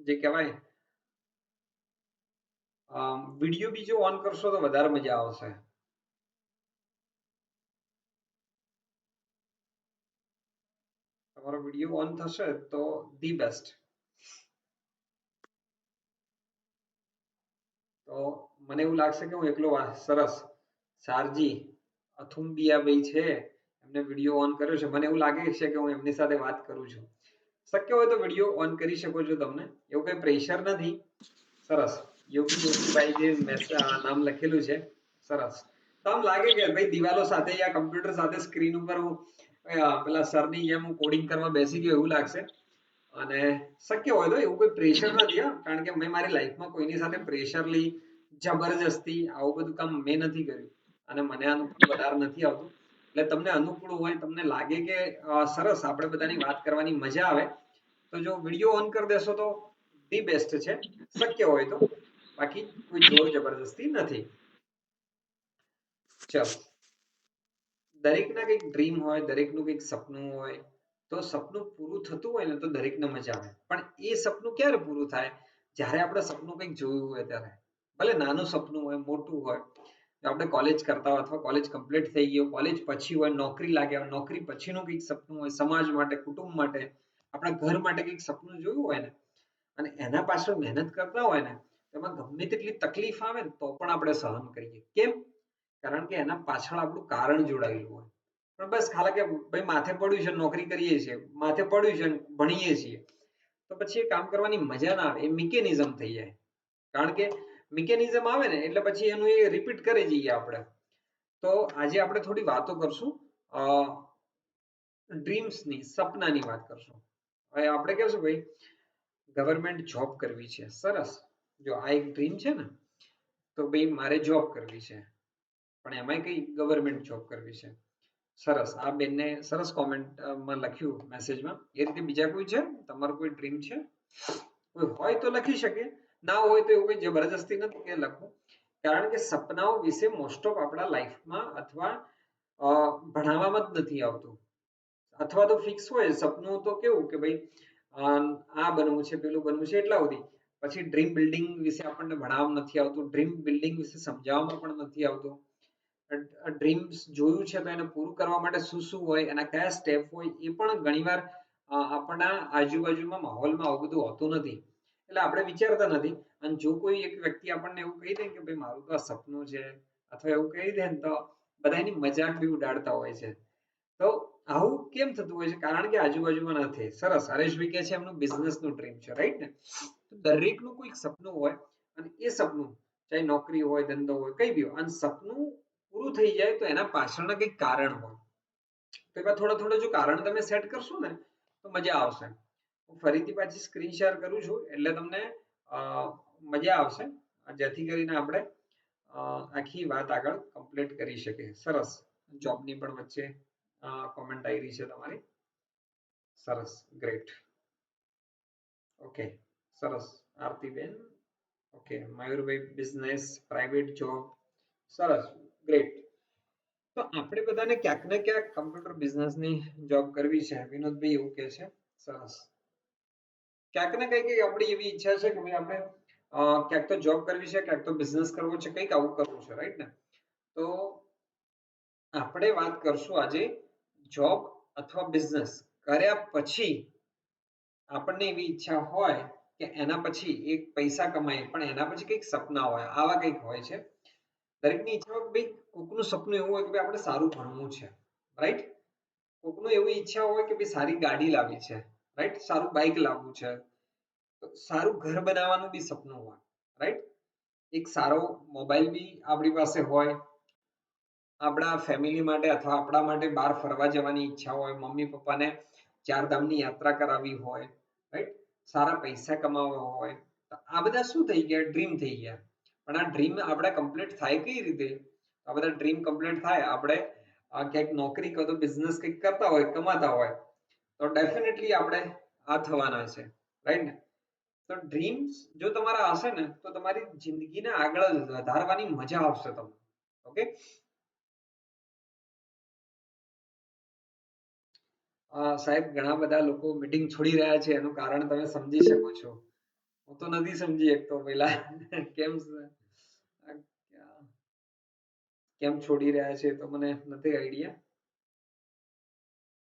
જે કહેવાય વિડીયો બીજો ઓન કરશો તો વધારે મજા આવશે। તમારો વિડીયો ઓન થશે તો ધી બેસ્ટ। તો મને એવું લાગશે કે હું એકલો સરસ શારજી અથુંબિયા ભાઈ છે, એમને વિડીયો ઓન કર્યો છે, મને એવું લાગે છે કે હું એમની સાથે વાત કરું છું। શક્ય હોય તો વિડીયો ઓન કરી શકો છો, તમને એવું કઈ પ્રેશર નથી। સરસ, યોગીભાઈ જે નામ લખેલું છે, સરસ। તો આમ લાગે કે ભાઈ દિવાલો સાથે યા કમ્પ્યુટર સાથે સ્ક્રીન ઉપર હું પેલા સરની જેમ હું કોડિંગ કરવા બેસી ગયો એવું લાગશે। અને શક્ય હોય તો એવું કોઈ પ્રેશર નથી, કારણ કે મેં મારી લાઈફમાં કોઈની સાથે પ્રેશરલી જબરજસ્તી આવું બધું કામ મેં નથી કર્યું અને મને આનું પણ વધારે નથી આવતું। એટલે તમને અનુકૂળ હોય, તમને લાગે કે સરસ આપણે બધાની વાત કરવાની મજા આવે, તો જો વિડીયો ઓન કરી દેશો તો ધી બેસ્ટ છે, શક્ય હોય તો। બાકી કોઈ જોર જબરદસ્તી નથી। ચલો, દરેકના કંઈક ડ્રીમ હોય, દરેકનું કંઈક સપનું હોય, તો સપનું પૂરું થતું હોય ને તો દરેકને મજા આવે, પણ એ સપનું ક્યારે પૂરું થાય? જ્યારે આપણે સપનું કંઈક જોયું હોય ત્યારે। ભલે નાનું સપનું હોય, મોટું હોય, તો આપણે કોલેજ કરતા હોય અથવા કોલેજ કમ્પ્લીટ થઈ ગયો, કોલેજ પછી હોય, નોકરી લાગ્યા, નોકરી પછીનું કંઈક સપનું હોય, સમાજ માટે, કુટુંબ માટે, આપણા ઘર માટે કંઈક સપનું જોયું હોય ને, અને એના પાછળ મહેનત કરતા હોય ને, એમાં ગમે તેટલી તકલીફ આવે ને તો પણ આપણે સહન કરીએ. કેમ? કારણ કે એના પાછળ આપણું કારણ જોડાયેલું હોય. પણ બસ ખાલી કે ભાઈ માથે પડ્યું છે, નોકરી કરીએ છીએ, માથે પડ્યું છે, ભણીએ છીએ, તો પછી એ કામ કરવાની મજા ના આવે, એ મિકેનિઝમ થઈ જાય. કારણ કે મિકેનિઝમ આવે ને એટલે પછી એનું એ રિપીટ કરી જઈએ આપણે. તો આજે આપણે થોડી વાતો કરશું ડ્રીમ્સની, સપનાની વાત કરશું. હવે આપણે કહેશું ભાઈ ગવર્મેન્ટ જોબ કરવી છે, સરસ. જો આ એક ડ્રીમ છે ને, તો ભાઈ મારે જોબ કરવી છે, પણ એમાંય કઈ ગવર્મેન્ટ જોબ કરવી છે. સરસ. આ બેનને સરસ કોમેન્ટમાં લખ્યું મેસેજમાં. એ રીતે બીજા કોઈ છે? તમારું કોઈ ડ્રીમ છે? કોઈ હોય તો લખી શકે, ના હોય તો એવું કોઈ જબરજસ્તી નથી કે લખવું. કારણ કે સપનાઓ વિશે મોસ્ટ ઓફ આપણા લાઈફમાં અથવા ભણાવવામાં જ નથી આવતું. અથવા તો ફિક્સ હોય સપનું, તો કેવું કે ભાઈ આ બનવું છે, પેલું બનવું છે, એટલા સુધી. પછી ડ્રીમ બિલ્ડિંગ વિશે આપણને ભણાવવામાં નથી આવતું, ડ્રીમ બિલ્ડિંગ વિશે સમજાવવામાં પણ નથી આવતું. ડ્રીમ્સ જોયું છે તો એને પૂરું કરવા માટે શું શું હોય, એના કયા સ્ટેપ હોય, એ પણ ઘણીવાર આપણા આજુબાજુમાં માહોલમાં આવું બધું હોતું નથી. એટલે આપણે વિચારતા નથી. અને જો કોઈ એક વ્યક્તિ આપણને એવું કહી દે કે ભાઈ મારું તો આ સપનું છે, અથવા એવું કહી દે ને, તો બધા એની મજાક બી ઉડાડતા હોય છે. તો આવું કેમ થતું હોય છે? કારણ કે આજુબાજુમાં નથી. સરસ. હરેશભાઈ કહે છે એમનું બિઝનેસનું ડ્રીમ છે, રાઈટ ને? દરેકનું કોઈક સપનું હોય, અને એ સપનું ચાહે નોકરી હોય, ધંધો હોય, કઈ બી હોય, અને સપનું પૂરું થઈ જાય તો એના પાછળના કંઈક કારણ હોય. તો એવા થોડા થોડા જો કારણ તમે સેટ કરશો ને તો મજા આવશે. હું ફરીથી પાછી સ્ક્રીન શેર કરું છું એટલે તમને મજા આવશે, જેથી કરીને આપણે આખી વાત આગળ કમ્પ્લીટ કરી શકીએ. સરસ. જોબની પણ વચ્ચે કોમેન્ટ આવી રહી છે તમારી. સરસ. ગ્રેટ. ઓકે. સરસ. આરતીબેન. ઓકે. મયુરભાઈ બિઝનેસ, પ્રાઇવેટ જોબ. સરસ. ગ્રેટ. તો આપણે બધાને ક્યાંક ને ક્યાંક કમ્પ્યુટર બિઝનેસની જોબ કરવી છે, વિનોદભાઈ એવું કહે છે. સરસ. ક્યાંક ને કંઈક આપણી એવી ઈચ્છા છે કે ભાઈ આપણે ક્યાંક તો જોબ કરવી છે, ક્યાંક તો બિઝનેસ કરવો છે, કંઈક આવું કરવું છે, રાઈટ ને? તો આપણે વાત કરશું આજે જોબ અથવા બિઝનેસ કર્યા પછી આપણને એવી ઈચ્છા હોય કે એના પછી એક પૈસા કમાય, પણ એના પછી કંઈક સપના હોય, આવા કંઈક હોય છે. દરેકની ઈચ્છા હોય કે ભાઈ કોકનું સપનું એવું હોય કે ભાઈ આપણે સારું ભણવું છે, રાઈટ? કોકનું એવી ઈચ્છા હોય કે ભાઈ સારી ગાડી લાવવી છે, રાઈટ? સારું બાઇક લાવવું છે, સારું ઘર બનાવવાનું બી સપનું હોય, રાઈટ? એક સારો મોબાઈલ બી આપણી પાસે હોય, આપણા ફેમિલી માટે અથવા આપણા માટે બહાર ફરવા જવાની ઈચ્છા હોય, મમ્મી પપ્પાને ચારધામની યાત્રા કરાવવી હોય, રાઈટ? સારા પૈસા કમાવા હોય. આ બધા શું થઈ ગયા? ડ્રીમ થઈ ગયા. પણ આ ડ્રીમ આપણે કમ્પ્લીટ થાય કઈ રીતે? આ બધા ડ્રીમ કમ્પ્લીટ થાય આપણે ક્યાંક નોકરી કરો, બિઝનેસ કંઈક કરતા હોય, કમાતા હોય, તો ડેફિનેટલી આપણે આ થવાના છે, રાઈટ ને? તો ડ્રીમ્સ જો તમારા હશે ને તો તમારી જિંદગીને આગળ વધારવાની મજા આવશે તમને. ઓકે. સાહેબ ઘણા બધા લોકો મીટિંગ છોડી રહ્યા છે, એનું કારણ તમે સમજી શકો છો. હું તો નથી સમજી શકતો પેલા કેમ છોડી રહ્યા છે તો મને નથી આઈડિયા.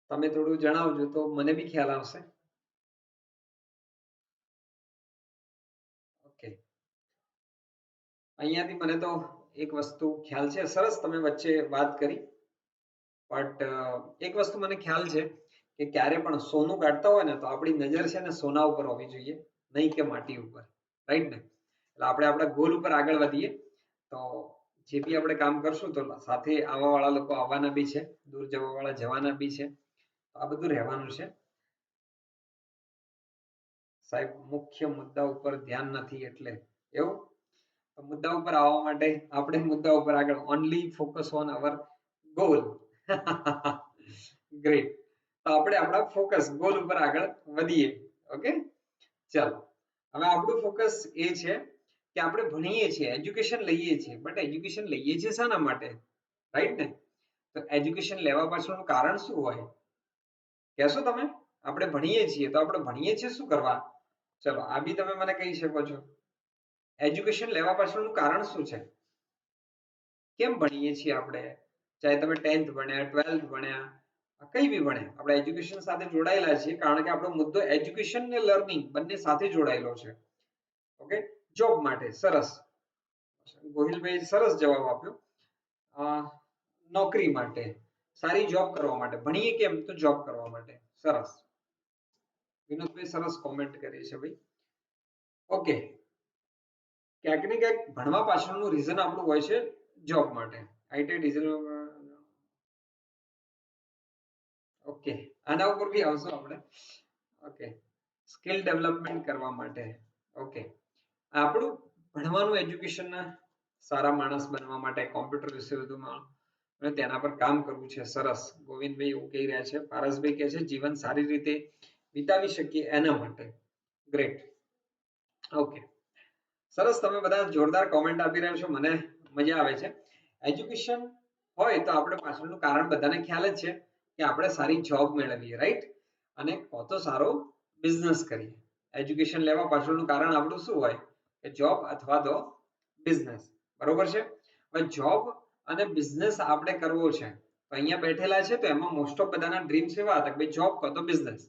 તમે થોડું જણાવજો તો મને બી ખ્યાલ આવશે. ઓકે. અહીંયાથી મને તો એક વસ્તુ ખ્યાલ છે. સરસ તમે વચ્ચે વાત કરી, બટ એક વસ્તુ મને ખ્યાલ છે કે ક્યારે પણ સોનું કાઢતા હોય ને તો આપણી નજર છે ને સોના ઉપર હોવી જોઈએ, નહીં કે માટી ઉપર, રાઈટ ને? એટલે આપણે આપણા ગોલ ઉપર આગળ વધીએ. તો જે બી આપણે કામ કરશું તો સાથે આવવા વાળા લોકો આવવાના બી છે, દૂર જવા વાળા જવાના બી છે. આ બધું રહેવાનું છે. સાહેબ મુખ્ય મુદ્દા ઉપર ધ્યાન નથી એટલે એવું? મુદ્દા ઉપર આવવા માટે આપણે મુદ્દા ઉપર આગળ only focus on our goal. Great. તો આપણે આપણા ફોકસ ગોલ ઉપર આગળ વધીએ. ઓકે. ચાલો. હવે આપણું ફોકસ એ છે કે આપણે ભણીએ છીએ, એજ્યુકેશન લઈએ છીએ, બટ એજ્યુકેશન લઈએ છીએ શાના માટે? રાઈટ ને? તો એજ્યુકેશન લેવા પાછળનું કારણ શું હોય? કહેશો તમે? આપણે ભણીએ છીએ તો આપણે ભણીએ છીએ શું કરવા? ચલો આ બી તમે મને કહી શકો છો. એજ્યુકેશન લેવા પાછળનું કારણ શું છે? કેમ ભણીએ છીએ આપણે, ચાહે તમે 10th ભણ્યા 12th ભણ્યા કઈ બી ભણ્યા, આપણે એજ્યુકેશન સાથે જોડાયેલા છીએ કારણ કે આપણો મુદ્દો એજ્યુકેશન ને લર્નિંગ બંને સાથે જોડાયેલો છે. ઓકે, જોબ માટે સરસ, ગોહિલભાઈ સરસ જવાબ આપ્યો. નોકરી માટે, સારી જોબ કરવા માટે ભણીએ કેમ તો જોબ કરવા માટે. સરસ, વિનોદભાઈ સરસ કોમેન્ટ કરી છે ભાઈ. ઓકે, ક્યાંક ને ક્યાંક ભણવા પાછળનું રીઝન આપણું હોય છે જોબ માટે. IT diesel. ઓકે, આના ઉપર બી આવશું આપણે. ઓકે, સ્કિલ ડેવલપમેન્ટ કરવા માટે. ઓકે, આપણું ભણવાનું એજ્યુકેશનના સારા માણસ બનવા માટે, કોમ્પ્યુટર વિશે વધુમાં અને તેના પર કામ કરવું છે. સરસ, ગોવિંદભાઈ એવું કહી રહ્યા છે. પારસભાઈ કહે છે જીવન સારી રીતે વિતાવી શકીએ એના માટે. ગ્રેટ. ઓકે, સરસ, તમે બધા જોરદાર કોમેન્ટ આપી રહ્યા છો, મને મજા આવે છે. એજ્યુકેશન હોય તો આપણે પાછળનું કારણ બધાને ખ્યાલ જ છે કે આપણે સારી જોબ મેળવીએ, રાઈટ, અને તો સારો બિઝનેસ કરીએ. એજ્યુકેશન લેવા પાછળનું કારણ આપણું શું હોય કે જોબ અથવા તો બિઝનેસ, બરોબર છે. હવે જોબ અને બિઝનેસ આપણે કરવો છે તો અહીંયા બેઠેલા છે તો એમાં મોસ્ટ ઓફ બધાના ડ્રીમ્સ એવા હતા કે ભાઈ જોબ કાં તો બિઝનેસ.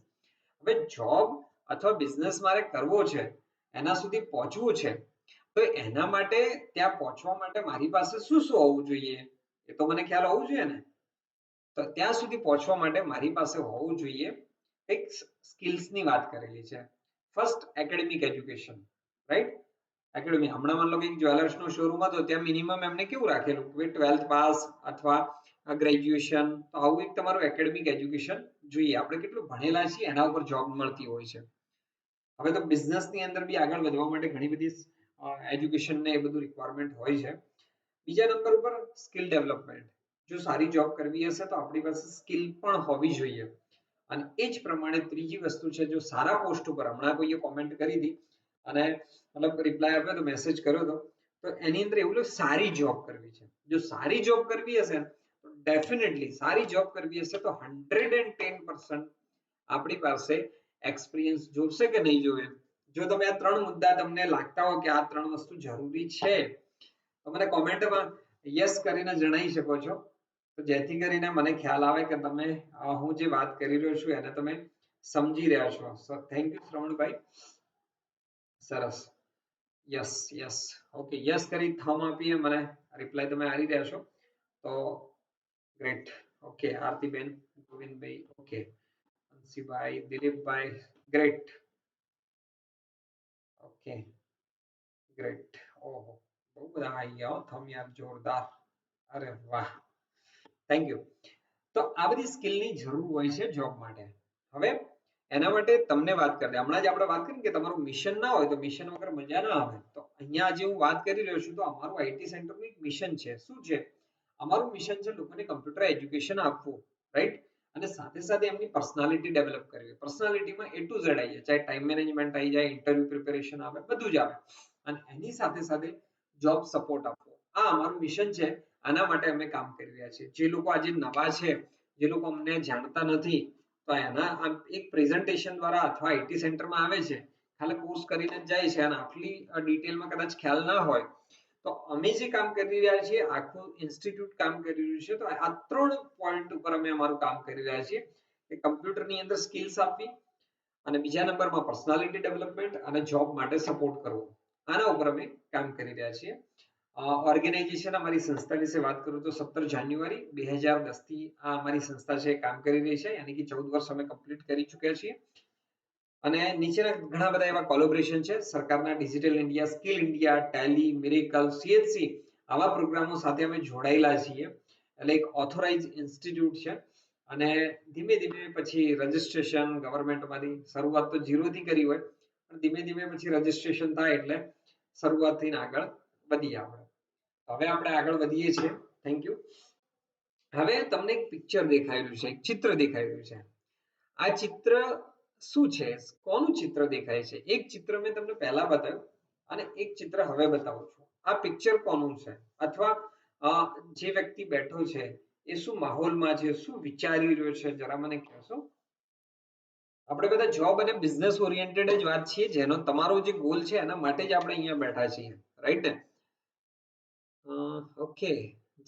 હવે જોબ અથવા બિઝનેસ મારે કરવો છે, એના સુધી પહોંચવું છે, તો એના માટે ત્યાં પહોંચવા માટે મારી પાસે શું શું હોવું જોઈએ એ તો મને ખ્યાલ હોવું જોઈએ ને. તો ત્યાં સુધી પહોંચવા માટે મારી પાસે હોવું જોઈએ એક સ્કિલ્સની વાત કરેલી છે. First academic education, right. Academy, હમણાં માન લો કે જ્વેલર્સનો શોરૂમ હતો ત્યાં મિનિમમ એમને કેવું રાખેલું કે 12th પાસ અથવા ગ્રેજ્યુએશન, તો આવું એક તમારું એકેડેમિક એજ્યુકેશન જોઈએ. આપણે કેટલું ભણેલા છીએ એના ઉપર જોબ મળતી હોય છે. હવે તો બિઝનેસની અંદર બી આગળ વધવા માટે ઘણી બધી એજ્યુકેશન ને એ બધું રિક્વાયરમેન્ટ હોય છે. બીજા નંબર ઉપર સ્કિલ ડેવલપમેન્ટ. જો સારી જોબ કરવી હશે તો આપણી પાસે સ્કિલ પણ હોવી જોઈએ. અને એ જ પ્રમાણે ત્રીજી વસ્તુ છે, જો સારા પોસ્ટ ઉપર, હમણાં કોઈએ કોમેન્ટ કરી હતી અને મતલબ રિપ્લાય આપ્યો તો, મેસેજ કર્યો હતો, તો એની અંદર એવું સારી જોબ કરવી છે. જો સારી જોબ કરવી હશે તો ડેફિનેટલી સારી જોબ કરવી હશે તો 110% આપણી પાસે એક્સપિરિયન્સ જોશે કે નહીં જોવે. જો તમે આ ત્રણ મુદ્દા તમને લાગતા હોય કે આ ત્રણ વસ્તુ જરૂરી છે તો મને કોમેન્ટમાં યસ કરીને જણાવી શકો છો, તો જેથી કરીને મને ખ્યાલ આવે કે તમે હું જે વાત કરી રહ્યો છું એને તમે સમજી રહ્યા છો. થેન્ક યુ શ્રવણભાઈ, સરસ. યસ યસ, ઓકે, યસ કરી થમ આપીએ, મને રિપ્લાય તમે આવી રહ્યા છો તો ગ્રેટ. ઓકે, આરતીબેન, ગોવિંદભાઈ, ઓકે, અંશીભાઈ, દિલીપભાઈ, ગ્રેટ. Okay, great. ઓહો, બહુ બધા આવી ગયા થમ યાર, જોરદાર. અરે વાહ, થેન્ક યુ. તો આ બધી સ્કિલની જરૂર હોય છે જોબ માટે. હવે એના માટે તમને વાત કરી, હમણાં જ આપણે વાત કરી કે તમારું મિશન ના હોય તો મિશન વગર મજા ના આવે. તો અહીંયા જે હું વાત કરી રહ્યો છું તો અમારું આઈટી સેન્ટરનું એક મિશન છે. શું છે અમારું મિશન? છે લોકોને કમ્પ્યુટર એજ્યુકેશન આપવું, રાઈટ, અને સાથે સાથે એમની પર્સનાલિટી ડેવલપ કરવી. પર્સનાલિટીમાં A to Z આવી જાય, ચાહે ટાઈમ મેનેજમેન્ટ આવી જાય, ઇન્ટરવ્યુ પ્રિપેરેશન આવે, બધું જ આવે, અને એની સાથે સાથે જોબ સપોર્ટ આપવો. આ અમારું મિશન છે. આના માટે અમે કામ કરી રહ્યા છીએ. જે લોકો આજે નવા છે, જે લોકો અમને જાણતા નથી, તો એના એક પ્રેઝન્ટેશન દ્વારા અથવા આઈટી સેન્ટરમાં આવે છે, ખાલી કોર્સ કરીને જાય છે અને આટલી ડિટેલમાં કદાચ ખ્યાલ ના હોય, તો અમે જે કામ કરી રહ્યા છીએ, આખું ઇન્સ્ટિટ્યૂટ કામ કરી રહ્યું છે, તો આ ત્રણ પોઈન્ટ ઉપર અમે અમારું કામ કરી રહ્યા છીએ કે કમ્પ્યુટરની અંદર સ્કિલ્સ આપવી, અને બીજા નંબરમાં પર્સનાલિટી ડેવલપમેન્ટ અને જોબ માટે સપોર્ટ કરવો. આના ઉપર અમે કામ કરી રહ્યા છીએ. ઓર્ગેનાઇઝેશન, અમારી સંસ્થા વિશે વાત કરું તો 17 જાન્યુઆરી 2010 થી આ અમારી સંસ્થા છે કામ કરી રહી છે, યાની કે 14 વર્ષ અમે કમ્પ્લીટ કરી ચૂક્યા છીએ. અને નીચેના ઘણા બધા એવા કોલેબોરેશન છે સરકારના digital India, skill India, Tally, miracle, CHC, આવા પ્રોગ્રામો સાથે અમે જોડાયેલા છીએ. એટલે એક ઓથોરાઇઝ ઇન્સ્ટિટ્યૂટ છે. અને ધીમે ધીમે પછી રજીસ્ટ્રેશન ગવર્મેન્ટમાંથી, શરૂઆત તો 0 થી કરી હોય, પણ ધીમે ધીમે પછી રજીસ્ટ્રેશન થાય એટલે શરૂઆત થઈને આગળ વધીએ આપણે. હવે આપણે આગળ વધીએ છીએ. Thank you. હવે તમને એક પિક્ચર દેખાઈ રહ્યું છે, એક ચિત્ર દેખાઈ રહ્યું છે. આ ચિત્ર શું છે? કોનું ચિત્ર દેખાય છે? એક ચિત્ર મેં તમને પહેલા બતાવ્યું અને એક ચિત્ર હવે બતાવું છું. આ પિક્ચર કોનું છે? અથવા જે વ્યક્તિ બેઠો છે એ શું માહોલમાં છે, શું વિચારી રહ્યો છે, જરા મને કહેશો? આપણે બધા જોબ અને બિઝનેસ ઓરિએન્ટેડ જ વાત છીએ, જેનો તમારો જે ગોલ છે એના માટે જ આપણે અહીંયા બેઠા છીએ, રાઈટ ને? ઓકે,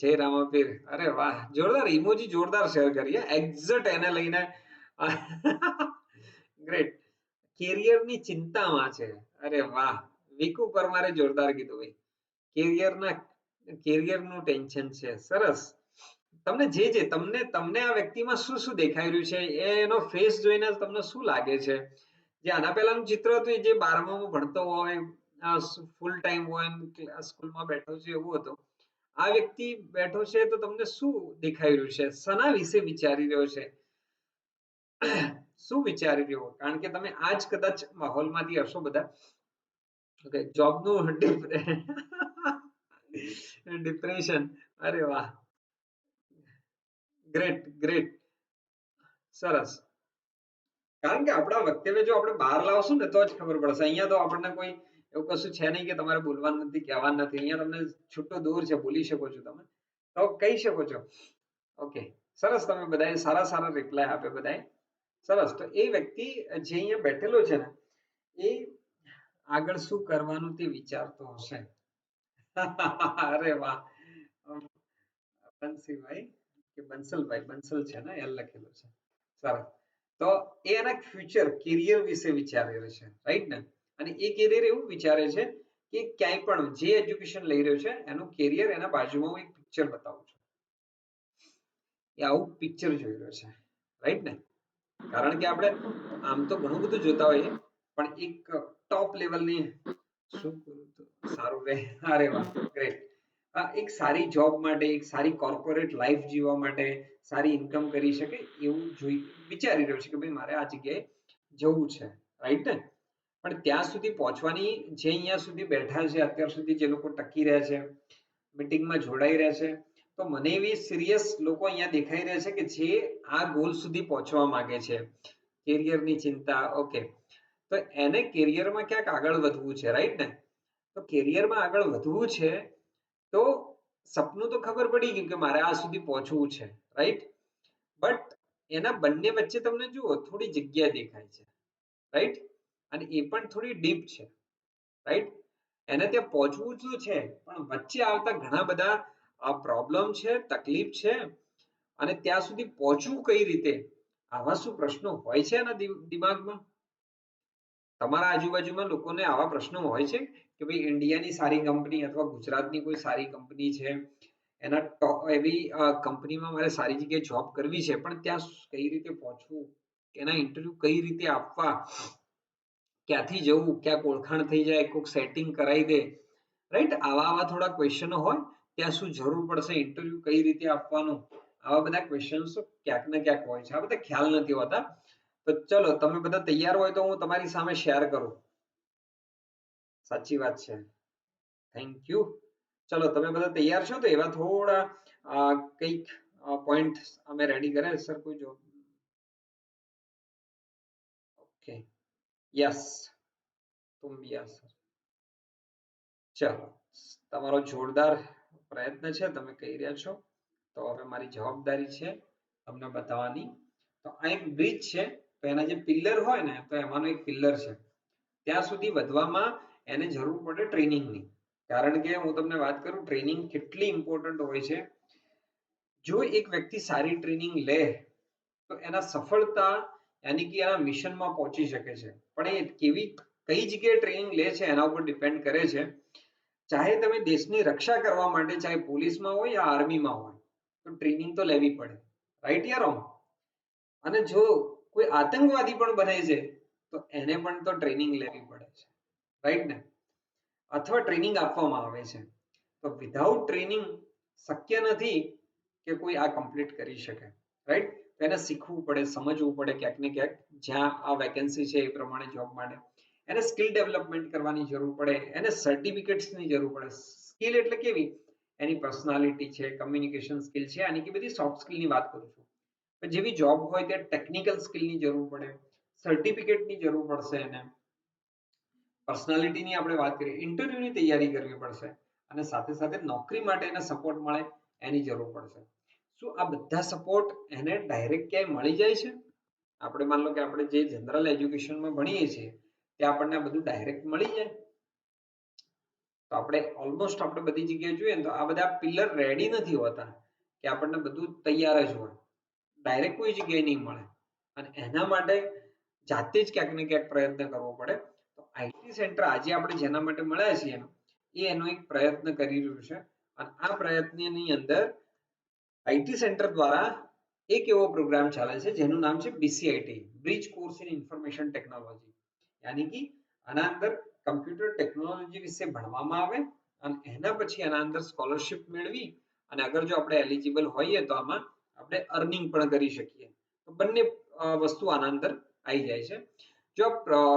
જય રામાપીર. અરે વાહ, જોરદાર ઇમોજી, જોરદાર શેર કરી એક્ઝેક્ટ એને લઈને. ગ્રેટ. કેરિયરની ચિંતામાં છે. અરે વાહ, વિકુ પરમારે જોરદાર કીધું ભાઈ. કેરિયરનું ટેન્શન છે. સરસ. તમને જે તમને તમને આ વ્યક્તિમાં શું શું દેખાઈ રહ્યું છે, એનો ફેસ જોઈને તમને શું લાગે છે? જે આના પહેલાનું ચિત્ર હતું એ જે 12મામાં ભણતો હોય, ફૂલ ટાઈમ હોય, સ્કૂલમાં બેઠો છે એવું હતું. આ વ્યક્તિ બેઠો છે તો તમને શું દેખાઈ રહ્યું છે? શના વિશે વિચારી રહ્યો છે? શું વિચારી રહ્યો? કારણ કે તમે આજ કદાચ માહોલમાંથી હશો બધા. ઓકે, જોબનું ડિપ્રેશન. અરે વાહ, ગ્રેટ ગ્રેટ, સરસ. કારણ કે આપણા વક્તવ્ય જો આપણે બહાર લાવશું ને તો જ ખબર પડશે. અહીંયા તો આપણને કોઈ એવું કશું છે નહીં કે તમારે બોલવાનું નથી, કહેવાનું નથી. અહીંયા તમને છૂટો દૂર છે, બોલી શકો છો તમે, તો કહી શકો છો. ઓકે, સરસ. તમે બધાએ સારા સારા રિપ્લાય આપે બધાએ. સરસ. તો એ વ્યક્તિ જે અહીંયા બેઠેલો છે ને, એ આગળ શું કરવાનું તે વિચારતો હશે. અરે વાહ, બંસીભાઈ કે બંસલભાઈ, બંસલ છે ને, એલ લખેલું છે. સરસ. તો એ એના ફ્યુચર કેરિયર વિશે વિચારી રહ્યો છે, રાઈટ ને? અને એ કેરિયર એવું વિચારે છે કે ક્યાંય પણ જે એજ્યુકેશન લઈ રહ્યો છે એનું કેરિયર એના બાજુમાં હું એક પિક્ચર બતાવું છું. એ આવું પિક્ચર જોઈ રહ્યો છે, રાઈટ ને? કારણ કે આપણે આમ તો ઘણું બધું જોતા હોઈએ, પણ એક ટોપ લેવલની શું કરું તો સારું રહે. અરે વાહ, ગ્રેટ. એક સારી જોબ માટે, એક સારી કોર્પોરેટ લાઈફ જીવવા માટે, સારી ઇન્કમ કરી શકે એવું વિચારી રહ્યો છે કે ભાઈ મારે આ જગ્યાએ જવું છે, રાઈટ ને? પણ ત્યાં સુધી પહોંચવાની, જે અહીંયા સુધી બેઠા છે અત્યાર સુધી, જે લોકો ટકી રહ્યા છે, મીટિંગમાં જોડાઈ રહ્યા છે, તો મને એવી સિરિયસ લોકો અહીંયા દેખાઈ રહ્યા છે કે જે આ ગોલ સુધી પહોંચવા માંગે છે. કેરિયરની ચિંતા. ઓકે, તો એને કેરિયરમાં ક્યાંક આગળ વધવું છે, રાઈટ ને? તો કેરિયરમાં આગળ વધવું છે તો સપનું તો ખબર પડી ગયું કે મારે આ સુધી પહોંચવું છે, રાઈટ? બટ એના બંને વચ્ચે તમને જુઓ થોડી જગ્યા દેખાય છે, રાઈટ? અને એ પણ થોડી ડીપ છે, રાઈટ? એને ત્યાં પહોંચવું તો છે, પણ વચ્ચે આવતા ઘણા બધા પ્રોબ્લેમ છે, તકલીફ છે. અને ત્યાં સુધી પહોંચવું કઈ રીતે, આવા શું પ્રશ્નો હોય છે એના દિમાગમાં? તમારા આજુબાજુમાં લોકોને આવા પ્રશ્નો હોય છે કે ભાઈ ઇન્ડિયાની સારી કંપની અથવા ગુજરાતની કોઈ સારી કંપની છે, એના એવી કંપનીમાં મારે સારી જગ્યાએ જોબ કરવી છે, પણ ત્યાં કઈ રીતે પહોંચવું, એના ઇન્ટરવ્યુ કઈ રીતે આપવા, ક્યાંથી જવું, ક્યાંક ઓળખાણ થઈ જાય, કોઈક સેટિંગ કરાવી દે, રાઈટ? આવા થોડા ક્વેશ્ચનો હોય. ત્યાં શું જરૂર પડશે, ઇન્ટરવ્યુ કઈ રીતે આપવાનું, આવા બધા ક્વેશ્ચન્સ ક્યાંક ને ક્યાંક હોય છે. આ બધા ખ્યાલ નથી હોતા. તો ચલો, તમે બધા તૈયાર હોય તો હું તમારી સામે શેર કરું. સાચી વાત છે, થેન્ક યુ. ચલો, તમે બધા તૈયાર છો તો એવા થોડા કંઈક પોઈન્ટ અમે રેડી કરે. સર કોઈ જો? ઓકે, યસ, તુમ યસ. ચલો, તમારો જોરદાર પ્રયત્ન છે, તમે કહી રહ્યા છો. તો હવે મારી જવાબદારી છે તમને બતાવવાની. તો આ એક બ્રિજ છે, તો એના જે પિલ્લર હોય ને, તો એમાંનો એક પિલ્લર છે. ત્યાં સુધી વધવામાં એને જરૂર પડે ટ્રેનિંગની. કારણ કે હું તમને વાત કરું, ટ્રેનિંગ કેટલી ઇમ્પોર્ટન્ટ હોય છે. જો એક વ્યક્તિ સારી ટ્રેનિંગ લે તો એના સફળતા યાની કે એના મિશનમાં પહોંચી શકે છે. પણ એ કઈ જગ્યાએ ટ્રેનિંગ લે છે એના ઉપર ડિપેન્ડ કરે છે. ચાહે તમે દેશની રક્ષા કરવા માટે, ચાહે પોલીસમાં હોય યા આર્મીમાં હોય, તો ટ્રેનિંગ તો લેવી પડે, રાઈટ યા રોંગ? અને જો કોઈ આતંકવાદી પણ બને છે તો એને પણ તો ટ્રેનિંગ લેવી પડે છે, રાઈટ ને? અથવા ટ્રેનિંગ આપવામાં આવે છે. તો વિધાઉટ ટ્રેનિંગ શક્ય નથી કે કોઈ આ કમ્પ્લીટ કરી શકે, રાઈટ? એને શીખવું પડે, સમજવું પડે ક્યાંક ને ક્યાંક, જ્યાં આ વેકેન્સી છે એ પ્રમાણે જોબ માટે. એને સ્કિલ ડેવલપમેન્ટ કરવાની જરૂર પડે, એને સર્ટિફિકેટ્સની જરૂર પડે. સ્કિલ એટલે કેવી? એની પર્સનાલિટી છે, કમ્યુનિકેશન સ્કિલ છે, આની કે બધી સોફ્ટ સ્કિલની વાત કરું છું. જેવી જોબ હોય ત્યાં ટેકનિકલ સ્કિલની જરૂર પડે, સર્ટિફિકેટની જરૂર પડશે એને, પર્સનાલિટીની આપણે વાત કરીએ, ઇન્ટરવ્યુની તૈયારી કરવી પડશે, અને સાથે સાથે નોકરી માટે એને સપોર્ટ મળે એની જરૂર પડશે. શું આ બધા સપોર્ટ એને ડાયરેક્ટ ક્યાંય મળી જાય છે? આપણે માન લો કે આપણે જે જનરલ એજ્યુકેશનમાં ભણીએ છીએ ત્યાં આપણને બધું ડાયરેક્ટ મળી જાય? તો આપણે ઓલમોસ્ટ આપણે બધી જગ્યાએ જોઈએ ને તો આ બધા પિલર રેડી નથી હોતા કે આપણને બધું તૈયાર જ હોય, ડાયરેક્ટ કોઈ જગ્યાએ નહીં મળે અને એના માટે જાતે જ ક્યાંક ને ક્યાંક પ્રયત્ન કરવો પડે. તો આઈટી સેન્ટર આજે આપણે જેના માટે મળ્યા છીએ એ એનો એક પ્રયત્ન કરી રહ્યું છે અને આ પ્રયત્નની અંદર આઈટી સેન્ટર દ્વારા એક એવો પ્રોગ્રામ ચાલે છે જેનું નામ છે BCIT, bridge course in information technology. યાની કે આના અંદર કમ્પ્યુટર ટેકનોલોજી વિશે ભણવામાં આવે અને એના પછી આના અંદર સ્કોલરશિપ મેળવી અને અગર જો આપણે એલિજિબલ હોઈએ તો આમાં આપણે અર્નિંગ પણ કરી શકીએ. તો બંને વસ્તુ આના અંદર આવી જાય છે. જો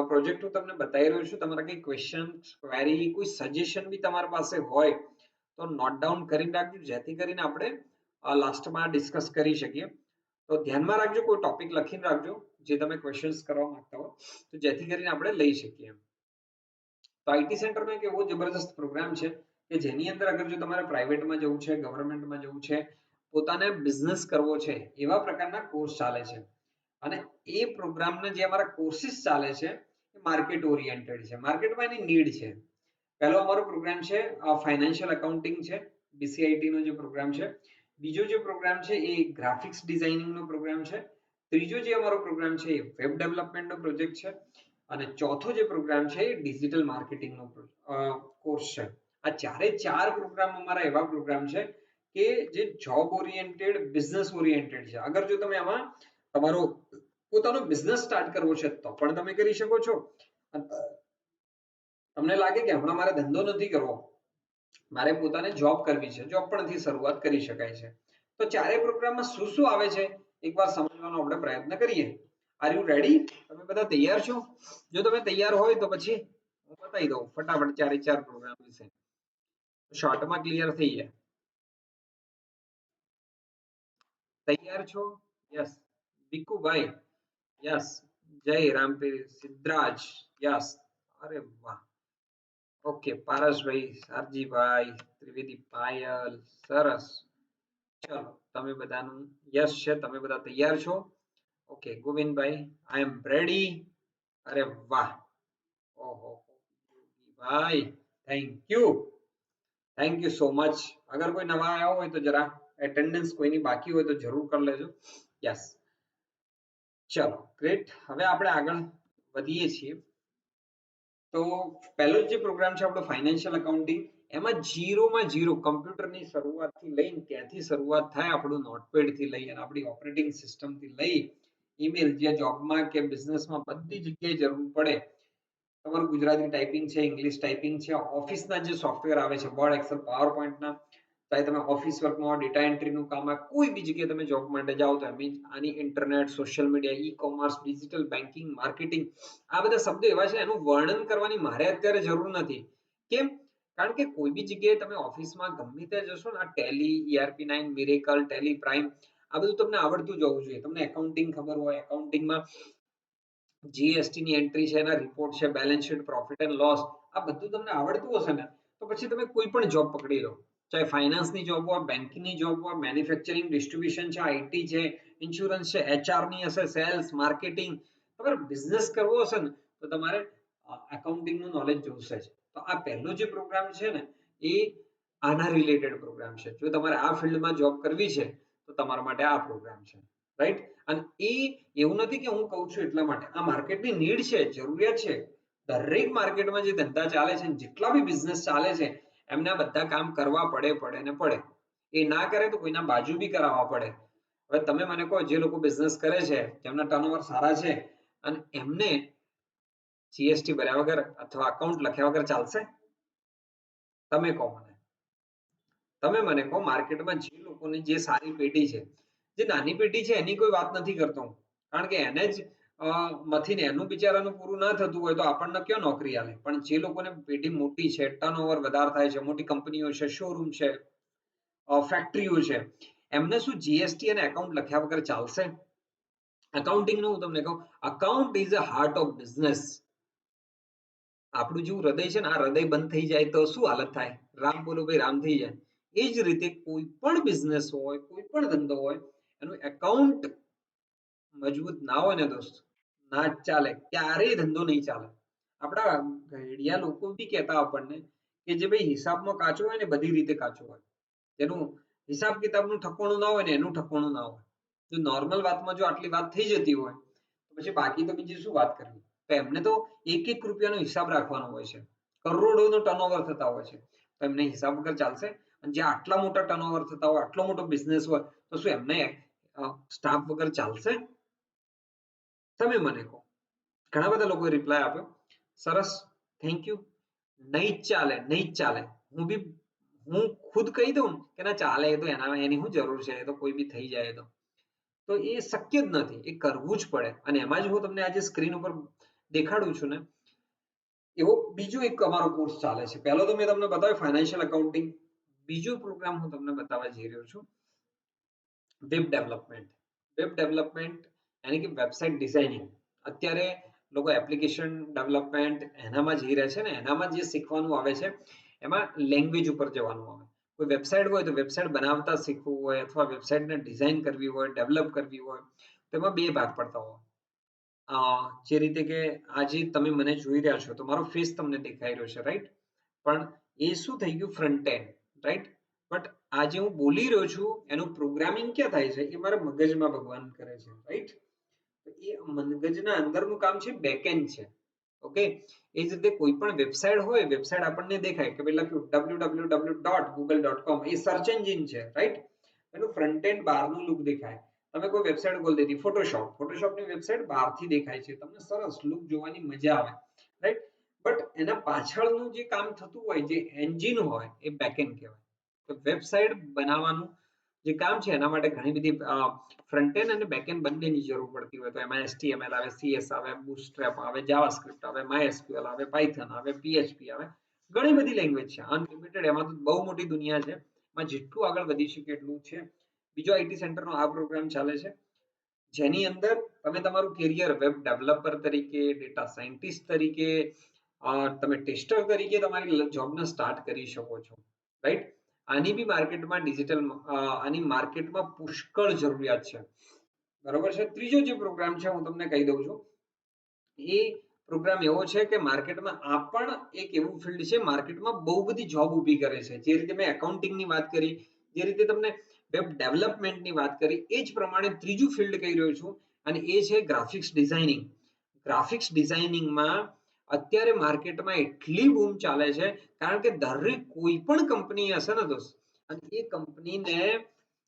પ્રોજેક્ટ હું તમને બતાવી રહ્યો છું, તમારા કઈ ક્વેશ્ચન, ક્વેરી, કોઈ સજેશન બી તમારી પાસે હોય તો નોટ ડાઉન કરીને રાખજો, જેથી કરીને આપણે લાસ્ટમાં ડિસ્કસ કરી શકીએ. તો ધ્યાનમાં રાખજો, કોઈ ટોપિક લખીને રાખજો જે તમે ક્વેશ્ચન્સ કરવા માંગતા હો, તો જેથી કરીને આપણે લઈ શકીએ. તો આઈટી સેન્ટરનો એક એવો જબરદસ્ત પ્રોગ્રામ છે કે જેની અંદર અગર જો તમારે પ્રાઇવેટમાં જવું છે, ગવર્મેન્ટમાં જવું છે, પોતાને બિઝનેસ કરવો છે, એવા પ્રકારના કોર્સ ચાલે છે. અને એ પ્રોગ્રામના જે અમારા કોર્સિસ ચાલે છે એ માર્કેટ ઓરિએન્ટેડ છે, માર્કેટમાં એની નીડ છે. પહેલો અમારો પ્રોગ્રામ છે ફાઇનાન્શિયલ એકાઉન્ટિંગ છે, BCIT નો જે પ્રોગ્રામ છે. બીજો જે પ્રોગ્રામ છે એ ગ્રાફિક્સ ડિઝાઇનિંગનો પ્રોગ્રામ છે. ત્રીજો જે અમારો પ્રોગ્રામ છે એ વેબ ડેવલપમેન્ટનો પ્રોજેક્ટ છે અને ચોથો જે પ્રોગ્રામ છે એ ડિજિટલ માર્કેટિંગનો કોર્સ છે. આ ચારે ચાર પ્રોગ્રામ અમારા એવા પ્રોગ્રામ છે કે જે જોબ ઓરિએન્ટેડ, બિઝનેસ ઓરિએન્ટેડ છે. અગર જો તમે આમાં તમારો પોતાનો બિઝનેસ સ્ટાર્ટ કરવો છે તો પણ તમે કરી શકો છો. તમને લાગે કે હમણાં મારે ધંધો નથી કરવો, મારે પોતાને જોબ કરવી છે, જોબ પણથી શરૂઆત કરી શકાય છે. તો ચારે પ્રોગ્રામમાં શું શું આવે છે એકવાર સમજવાનો આપણે પ્રયત્ન કરીએ. Are you ready? તમે બધા તૈયાર છો? જો તમે તૈયાર હોય તો પછી હું બતાવી દઉં ફટાફટ ચારે ચાર પ્રોગ્રામ વિશે, શોર્ટમાં ક્લિયર થઈ જાય. તૈયાર છો? યસ. ભીખુભાઈ, યસ. જય રામપીર સિદ્ધરાજ, યસ. અરે વાહ. ઓકે, પારસભાઈ, સારજીભાઈ, ત્રિવેદી પાયલ, સરસ. ચલો, તમે બધાનું યસ છે, તમે બધા તૈયાર છો? ઓકે, ગોવિંદભાઈ, આઈ એમ રેડી. અરે વાહ. ઓહો ભાઈ, થેન્ક યુ સો મચ. અગર કોઈ નવા આવ્યા હોય તો જરા એટેન્ડન્સ કોઈની બાકી હોય તો જરૂર કરી લેજો. યસ. ચલો, ગ્રેટ. હવે આપણે આગળ વધીએ છીએ. તો પહેલો જે પ્રોગ્રામ છે આપણો ફાઇનાન્શિયલ એકાઉન્ટિંગ, એમાં જીરોમાં જીરો કમ્પ્યુટરની શરૂઆતથી લઈને ક્યાંથી શરૂઆત થાય, આપણું નોટપેડ થી લઈ અને આપણી ઓપરેટિંગ સિસ્ટમ થી લઈ ઈમેલ, જે જોબમાં કે બિઝનેસમાં બધી જગ્યાએ જરૂર પડે, તમારું ગુજરાતી ટાઈપિંગ છે, ઇંગ્લિશ ટાઈપિંગ છે, ઓફિસના જે સોફ્ટવેર આવે છે, વર્ડ, એક્સેલ, પાવર પોઈન્ટના, ચાહે તમે ઓફિસ વર્કમાં ડેટા એન્ટ્રીનું કામ, કોઈ બી જગ્યાએ તમે જોબ માટે જાઓ તો આની internet, social media, e commerce, digital banking, marketing, આ બધા શબ્દો એવા છે એનું વર્ણન કરવાની મારે અત્યારે જરૂર નથી. કેમ? કારણ કે કોઈ બી જગ્યાએ તમે ઓફિસમાં ગમે ત્યાં જશો ને, આ Tally, ERP9, miracle, Tally prime, આ બધું તમને આવડતું જ હોવું જોઈએ. તમને એકાઉન્ટિંગ ખબર હોય, એકાઉન્ટિંગમાં જીએસટી ની એન્ટ્રી છે, એના રિપોર્ટ છે, balance sheet, profit and loss, આ બધું તમને આવડતું હશે ને તો પછી તમે કોઈ પણ જોબ પકડી લો, ચાહે ફાઇનાન્સની જોબ હોય, બેન્કિંગની જોબ હોય, મેન્યુફેક્ચરિંગ, ડિસ્ટ્રીબ્યુશન છે, આઈટી છે, ઇન્સ્યોરન્સ છે, HR ની હશે, સેલ્સ, માર્કેટિંગ, તમારે બિઝનેસ કરવો હશે ને તો તમારે એકાઉન્ટિંગ નું નોલેજ જોશે જ. તો આ પહેલો જે પ્રોગ્રામ છે ને એ આના રિલેટેડ પ્રોગ્રામ છે. જો તમારે આ ફિલ્ડમાં જોબ કરવી છે તો તમારા માટે આ પ્રોગ્રામ છે, રાઈટ? અને એ એવું નથી કે હું કહું છું એટલા માટે, આ માર્કેટની નીડ છે, જરૂરિયાત છે. દરેક માર્કેટમાં જે ધંધા ચાલે છે, જેટલા બી બિઝનેસ ચાલે છે, એમને બધા કામ કરવા પડે ને પડે. એ ના કરે તો કોઈના બાજુ બી કરાવવા પડે. હવે તમે મને કહો, જે લોકો બિઝનેસ કરે છે, જેમના ટર્નઓવર સારા છે અને એમને જીએસટી ભર્યા વગર અથવા અકાઉન્ટ લખ્યા વગર ચાલશે? તમે કહો મને. તમે મને કહો, માર્કેટમાં જે લોકોની જે સારી પેઢી છે, જે નાની પેઢી છે એની કોઈ વાત નથી કરતો હું, કારણ કે એને જ મથીને એનું બિચારાનું પૂરું ના થતું હોય તો આપણને ક્યાં નોકરી આલે. પણ જે લોકોને પેઢી મોટી છે, ટર્નઓવર વધારે થાય છે, મોટી કંપનીઓ છે, શોરૂમ છે, ફેક્ટરીઓ છે, એમને શું જીએસટી અને એકાઉન્ટ લખ્યા વગર ચાલશે? એકાઉન્ટિંગ નું હું તમને કહું, account is a heart of business. આપણું જેવું હૃદય છે ને, આ હૃદય બંધ થઈ જાય તો શું હાલત થાય? રામ બોલો ભાઈ, રામ થઈ જાય. એ જ રીતે કોઈ પણ બિઝનેસ હોય, કોઈ પણ ધંધો હોય, એનું એકાઉન્ટ મજબૂત ના હોય ને દોસ્ત, ના જ ચાલે, ક્યારેય ધંધો નહીં ચાલે. આપણા ઘડિયા લોકો બી કહેતા આપણને કે કે જે ભાઈ હિસાબમાં કાચો હોય ને બધી રીતે કાચો હોય, જેનું હિસાબ કિતાબનું ઠકોણું ના હોય ને એનું ઠકોણું ના હોય. જો નોર્મલ વાતમાં જો આટલી વાત થઈ જતી હોય તો પછી બાકી તો બીજી શું વાત કરવી. તો એમને તો એક એક રૂપિયાનો હિસાબ રાખવાનો હોય છે, કરોડોનો ટર્નઓવર થતા હોય છે, તો એમને હિસાબ વગર ચાલશે? અને જે આટલા મોટા ટર્નઓવર થતા હોય, આટલો મોટો બિઝનેસ હોય, તો શું એમને સ્ટાફ વગર ચાલશે? તમે મને કહો. ઘણા બધા લોકોએ રિપ્લાય આપ્યો, સરસ, થેન્ક યુ. નહીં જ ચાલે, નહીં જ ચાલે. હું ખુદ કહી દઉં કે ના ચાલે, એ તો એની શું જરૂર છે, એ તો કોઈ બી થઈ જાય. તો એ શક્ય જ નથી, એ કરવું જ પડે. અને એમાં જ હું તમને આજે સ્ક્રીન ઉપર દેખાડું છું ને, એવો બીજો એક અમારો કોર્સ ચાલે છે. પહેલો તો મેં તમને બતાવ્યો ફાઇનાન્શિયલ એકાઉન્ટિંગ. બીજો પ્રોગ્રામ હું તમને બતાવવા જઈ રહ્યો છું, વેબ ડેવલપમેન્ટ. વેબ ડેવલપમેન્ટ એટલે કે વેબસાઇટ ડિઝાઇનિંગ. અત્યારે લોકો એપ્લિકેશન ડેવલપમેન્ટ એનામાં જઈ રહ્યા છે ને, એનામાં જે શીખવાનું આવે છે એમાં લેંગ્વેજ ઉપર જવાનું આવે. કોઈ વેબસાઇટ હોય તો વેબસાઇટ બનાવતા શીખવું હોય, અથવા વેબસાઇટને ડિઝાઇન કરવી હોય, ડેવલપ કરવી હોય, તો એમાં બે ભાગ પડતા હોય. જે રીતે કે આજે તમે મને જોઈ રહ્યા છો તો મારો ફેસ તમને દેખાઈ રહ્યો છે, રાઈટ? પણ એ શું થઈ ગયું? Front end, right? બટ આજે હું બોલી રહ્યો છું એનું પ્રોગ્રામિંગ ક્યાં થાય છે? એ મારા મગજમાં ભગવાન કરે છે, રાઈટ? એ મગજના અંદરનું કામ છે, બેકએન્ડ છે. ઓકે, એ જ રીતે કોઈ પણ વેબસાઇટ હોય, વેબસાઇટ આપણને દેખાય કે પેલા www.google.com એ સર્ચ એન્જિન છે, રાઈટ? એનું ફ્રન્ટ એન્ડ બહારનું લુક દેખાય. તમે કોઈ વેબસાઇટ ખોલી દીધી, ફોટોશોપની વેબસાઇટ બહારથી દેખાય છે, તમને સરસ લુક જોવાની મજા આવે, રાઈટ? બટ એના પાછળનું જે કામ થતું હોય, જે એન્જિન હોય, એ બેકએન્ડ કહેવાય. તો વેબસાઇટ બનાવવાનું જે કામ છે એના માટે ઘણી બધી ફ્રન્ટ એન્ડ અને બેકએન્ડ બંનેની જરૂર પડતી હોય. તો એમાં HTML આવે, CS આવે, બુટસ્ટ્રેપ આવે, જાવાસ્ક્રિપ્ટ આવે, MySQL આવે, પાયથન આવે, PHP આવે, ઘણી બધી લેંગ્વેજ છે, અનલિમિટેડ. એમાં તો બહુ મોટી દુનિયા છે, એમાં જેટલું આગળ વધી શકે એટલું છે. બીજો IT સેન્ટરનો આ પ્રોગ્રામ ચાલે છે, જેની અંદર તમે તમારું કેરિયર વેબ ડેવલપર તરીકે, ડેટા સાયન્ટિસ્ટ તરીકે, તમે ટેસ્ટર તરીકે તમારી જોબને સ્ટાર્ટ કરી શકો છો, રાઈટ? આની બી માર્કેટમાં આની માર્કેટમાં પુષ્કળ જરૂરિયાત છે, બરોબર છે? ત્રીજો જે પ્રોગ્રામ છે હું તમને કહી દઉં છું, એ પ્રોગ્રામ એવો છે કે માર્કેટમાં આ પણ એક એવું ફિલ્ડ છે, માર્કેટમાં બહુ બધી જોબ ઊભી કરે છે. જે રીતે મેં એકાઉન્ટિંગની વાત કરી, જે રીતે તમને વેબ ડેવલપમેન્ટની વાત કરી, એ જ પ્રમાણે ત્રીજું ફિલ્ડ કહી રહ્યો છું, અને એ છે ગ્રાફિક્સ ડિઝાઇનિંગ. ગ્રાફિક્સ ડિઝાઇનિંગમાં અત્યારે માર્કેટમાં એટલી બૂમ ચાલે છે, કારણ કે દરેક કોઈ પણ કંપની હશે ને દોસ્ત, અને એ કંપનીને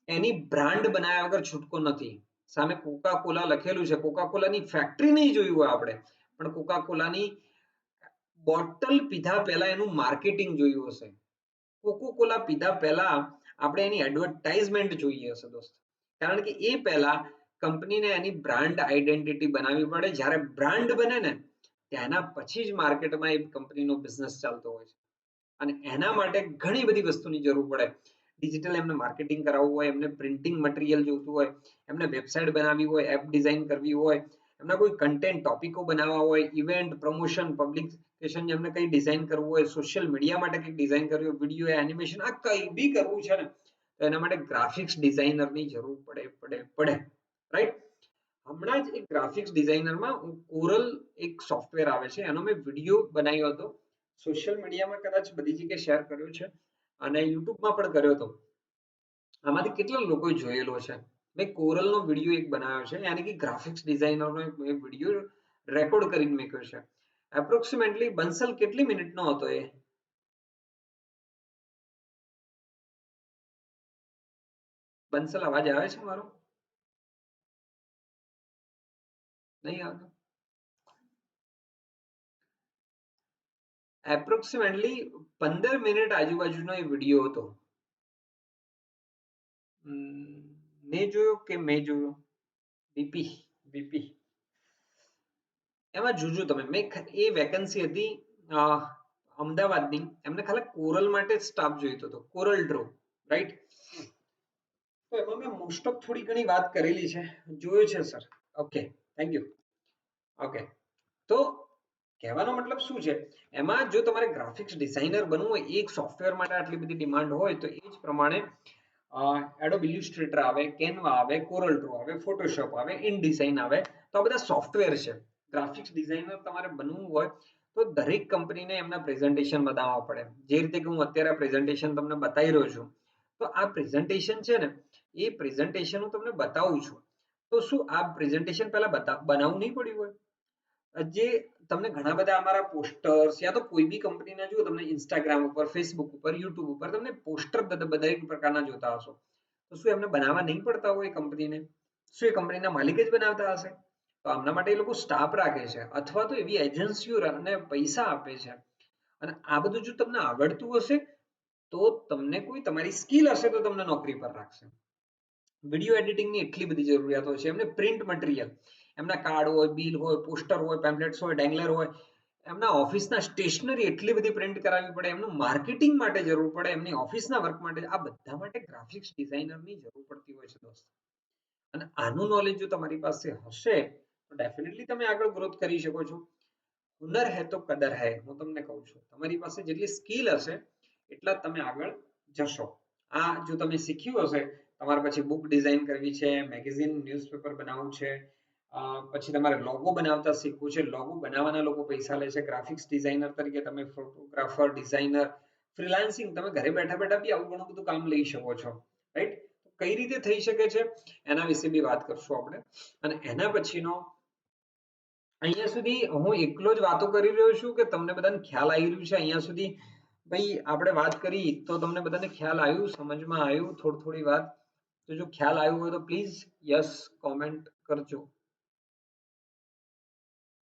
એની બ્રાન્ડ બનાવ્યા વગર છૂટકો નથી. સામે કોકા કોલા લખેલું છે, કોકા કોલાની ફેક્ટરી નહીં જોયું હોય આપણે, પણ કોકા કોલાની બોટલ પીધા પહેલા એનું માર્કેટિંગ જોયું હશે. કોકો કોલા પીધા પહેલા આપણે એની એડવર્ટાઇઝમેન્ટ જોઈએ હશે દોસ્ત, કારણ કે એ પહેલા કંપનીને એની બ્રાન્ડ આઈડેન્ટિટી બનાવવી પડે. જ્યારે બ્રાન્ડ બને ને તેના પછી જ માર્કેટમાં એ કંપનીનો બિઝનેસ ચાલતો હોય છે. અને એના માટે ઘણી બધી વસ્તુની જરૂર પડે. ડિજિટલ એમને માર્કેટિંગ કરાવવું હોય, એમને પ્રિન્ટિંગ મટીરિયલ જોઈતું હોય, એમને વેબસાઇટ બનાવવી હોય, એપ ડિઝાઇન કરવી હોય, એમના કોઈ કન્ટેન્ટ ટોપિકો બનાવવા હોય, ઇવેન્ટ પ્રમોશન પબ્લિકેશન એમને કંઈ ડિઝાઇન કરવું હોય, સોશિયલ મીડિયા માટે કંઈક ડિઝાઇન કરવી હોય, વિડીયો એનિમેશન, આ કંઈ બી કરવું છે ને, તો એના માટે ગ્રાફિક્સ ડિઝાઇનરની જરૂર પડે, રાઈટ? હમણાં જ એક ગ્રાફિક્સ ડિઝાઇનરમાં કોરલ એક સોફ્ટવેર આવે છે, એનો મેં વિડીયો બનાવ્યો હતો, સોશિયલ મીડિયામાં કદાચ બધી જગ્યાએ શેર કર્યો છે, અને યુટ્યુબમાં પણ કર્યો હતો. આમાંથી કેટલા લોકોએ જોયેલો છે? મેં કોરલનો વિડીયો એક બનાવ્યો છે, યાની કે ગ્રાફિક્સ ડિઝાઇનરનો એક વિડીયો રેકોર્ડ કરીને મૂક્યો છે. એપ્રોક્સિમેટલી બંસલ કેટલી મિનિટનો હતો એ? બંસલ અવાજ આવે છે મારો? નહીં આવતો? એપ્રોક્સિમેટલી 15 મિનિટ આજુબાજુનો એ વિડીયો હતો. મેં જોયો કે મેં જોયો? બીપી એમાં જોજો તમે. મેં એ વેકેન્સી હતી અમદાવાદની, એમને ખાલી કોરલ માટે સ્ટાફ જોઈતો હતો, કોરલ ડ્રો, રાઈટ? તો એમાં મેં મોસ્ટ ઓફ થોડી ઘણી વાત કરેલી છે, જોયું છે sir. Okay, thank you. Okay, તો કહેવાનો મતલબ શું છે, એમાં જો તમારે ગ્રાફિક્સ ડિઝાઇનર બનવું હોય, એક સોફ્ટવેર માટે આટલી બધી ડિમાન્ડ હોય, તો એ જ પ્રમાણે એડોબ ઇલ્યુસ્ટ્રેટર આવે, કેનવા આવે, કોરલ ડ્રો આવે, ફોટોશોપ આવે, ઇનડિઝાઇન આવે, તો આ બધા સોફ્ટવેર છે. ગ્રાફિક્સ ડિઝાઇનર તમારે બનવું હોય તો દરેક કંપનીને એમના પ્રેઝન્ટેશન બનાવવા પડે. જે રીતે કે હું અત્યારે પ્રેઝન્ટેશન તમને બતાવી રહ્યો છું, તો આ પ્રેઝન્ટેશન છે ને, એ પ્રેઝન્ટેશન હું તમને બતાવું છું, તો શું આ પ્રેઝન્ટેશન પહેલા બનાવવું નહીં પડ્યું હોય? જે તમને ઘણા બધા અમારા પોસ્ટર્સ યા તો કોઈ બી કંપનીના જુઓ, તમને ઇન્સ્ટાગ્રામ ઉપર, ફેસબુક ઉપર, યુટ્યુબ ઉપર તમને પોસ્ટર દરેક પ્રકારના જોતા હશો, તો શું એમને બનાવવા નહીં પડતા હોય કંપનીને? શું એ કંપનીના માલિક જ બનાવતા હશે? તો આમના માટે એ લોકો સ્ટાફ રાખે છે, અથવા તો એવી એજન્સીઓ અને પૈસા આપે છે. અને આ બધું જો તમને આવડતું હશે, તો તમને કોઈ તમારી સ્કિલ હશે તો તમને નોકરી પર રાખશે. વિડીયો એડિટિંગની એટલી બધી જરૂરિયાતો છે. એમને પ્રિન્ટ મટીરિયલ, એમના કાર્ડ હોય, બિલ હોય, પોસ્ટર હોય, પેમ્પલેટ્સ હોય, ડેંગલર હોય, એમના ઓફિસના સ્ટેશનરી એટલી બધી પ્રિન્ટ કરાવવી પડે, એમનું માર્કેટિંગ માટે જરૂર પડે, એમની ઓફિસના વર્ક માટે, આ બધા માટે ગ્રાફિક્સ ડિઝાઇનરની જરૂર પડતી હોય છે દોસ્તો. અને આનું નોલેજ જો તમારી પાસે હશે તો ડેફિનેટલી તમે આગળ ગ્રોથ કરી શકો છો. હુનર હે તો કદર હે, હું તમને કહું છું. તમારી પાસે જેટલી સ્કિલ હશે એટલા તમે આગળ જશો. આ જો તમે શીખ્યું હશે, તમારે પછી બુક ડિઝાઇન કરવી છે, મેગેઝિન, ન્યૂઝપેપર બનાવવું છે, પછી તમારે લોગો બનાવતા શીખવું છે. લોગો બનાવવાના લોકો પૈસા લે છે. ગ્રાફિક્સ ડિઝાઇનર તરીકે તમે ફોટોગ્રાફર, ડિઝાઇનર, ફ્રીલાન્સિંગ, તમે ઘરે બેઠા બેઠા બી આવું ઘણું બધું કામ લઈ શકો છો, રાઈટ? કઈ રીતે થઈ શકે છે એના વિશે બી વાત કરશું આપણે. અને એના પછીનો અહીંયા સુધી હું એકલો જ વાતો કરી રહ્યો છું કે તમને બધાને ખ્યાલ આવી રહ્યું છે અહીંયા સુધી? ભાઈ આપણે વાત કરી તો તમને બધાને ખ્યાલ આવ્યું, સમજમાં આવ્યું થોડી વાત? તો જો ખ્યાલ આવ્યું હોય તો પ્લીઝ યસ કોમેન્ટ કરજો.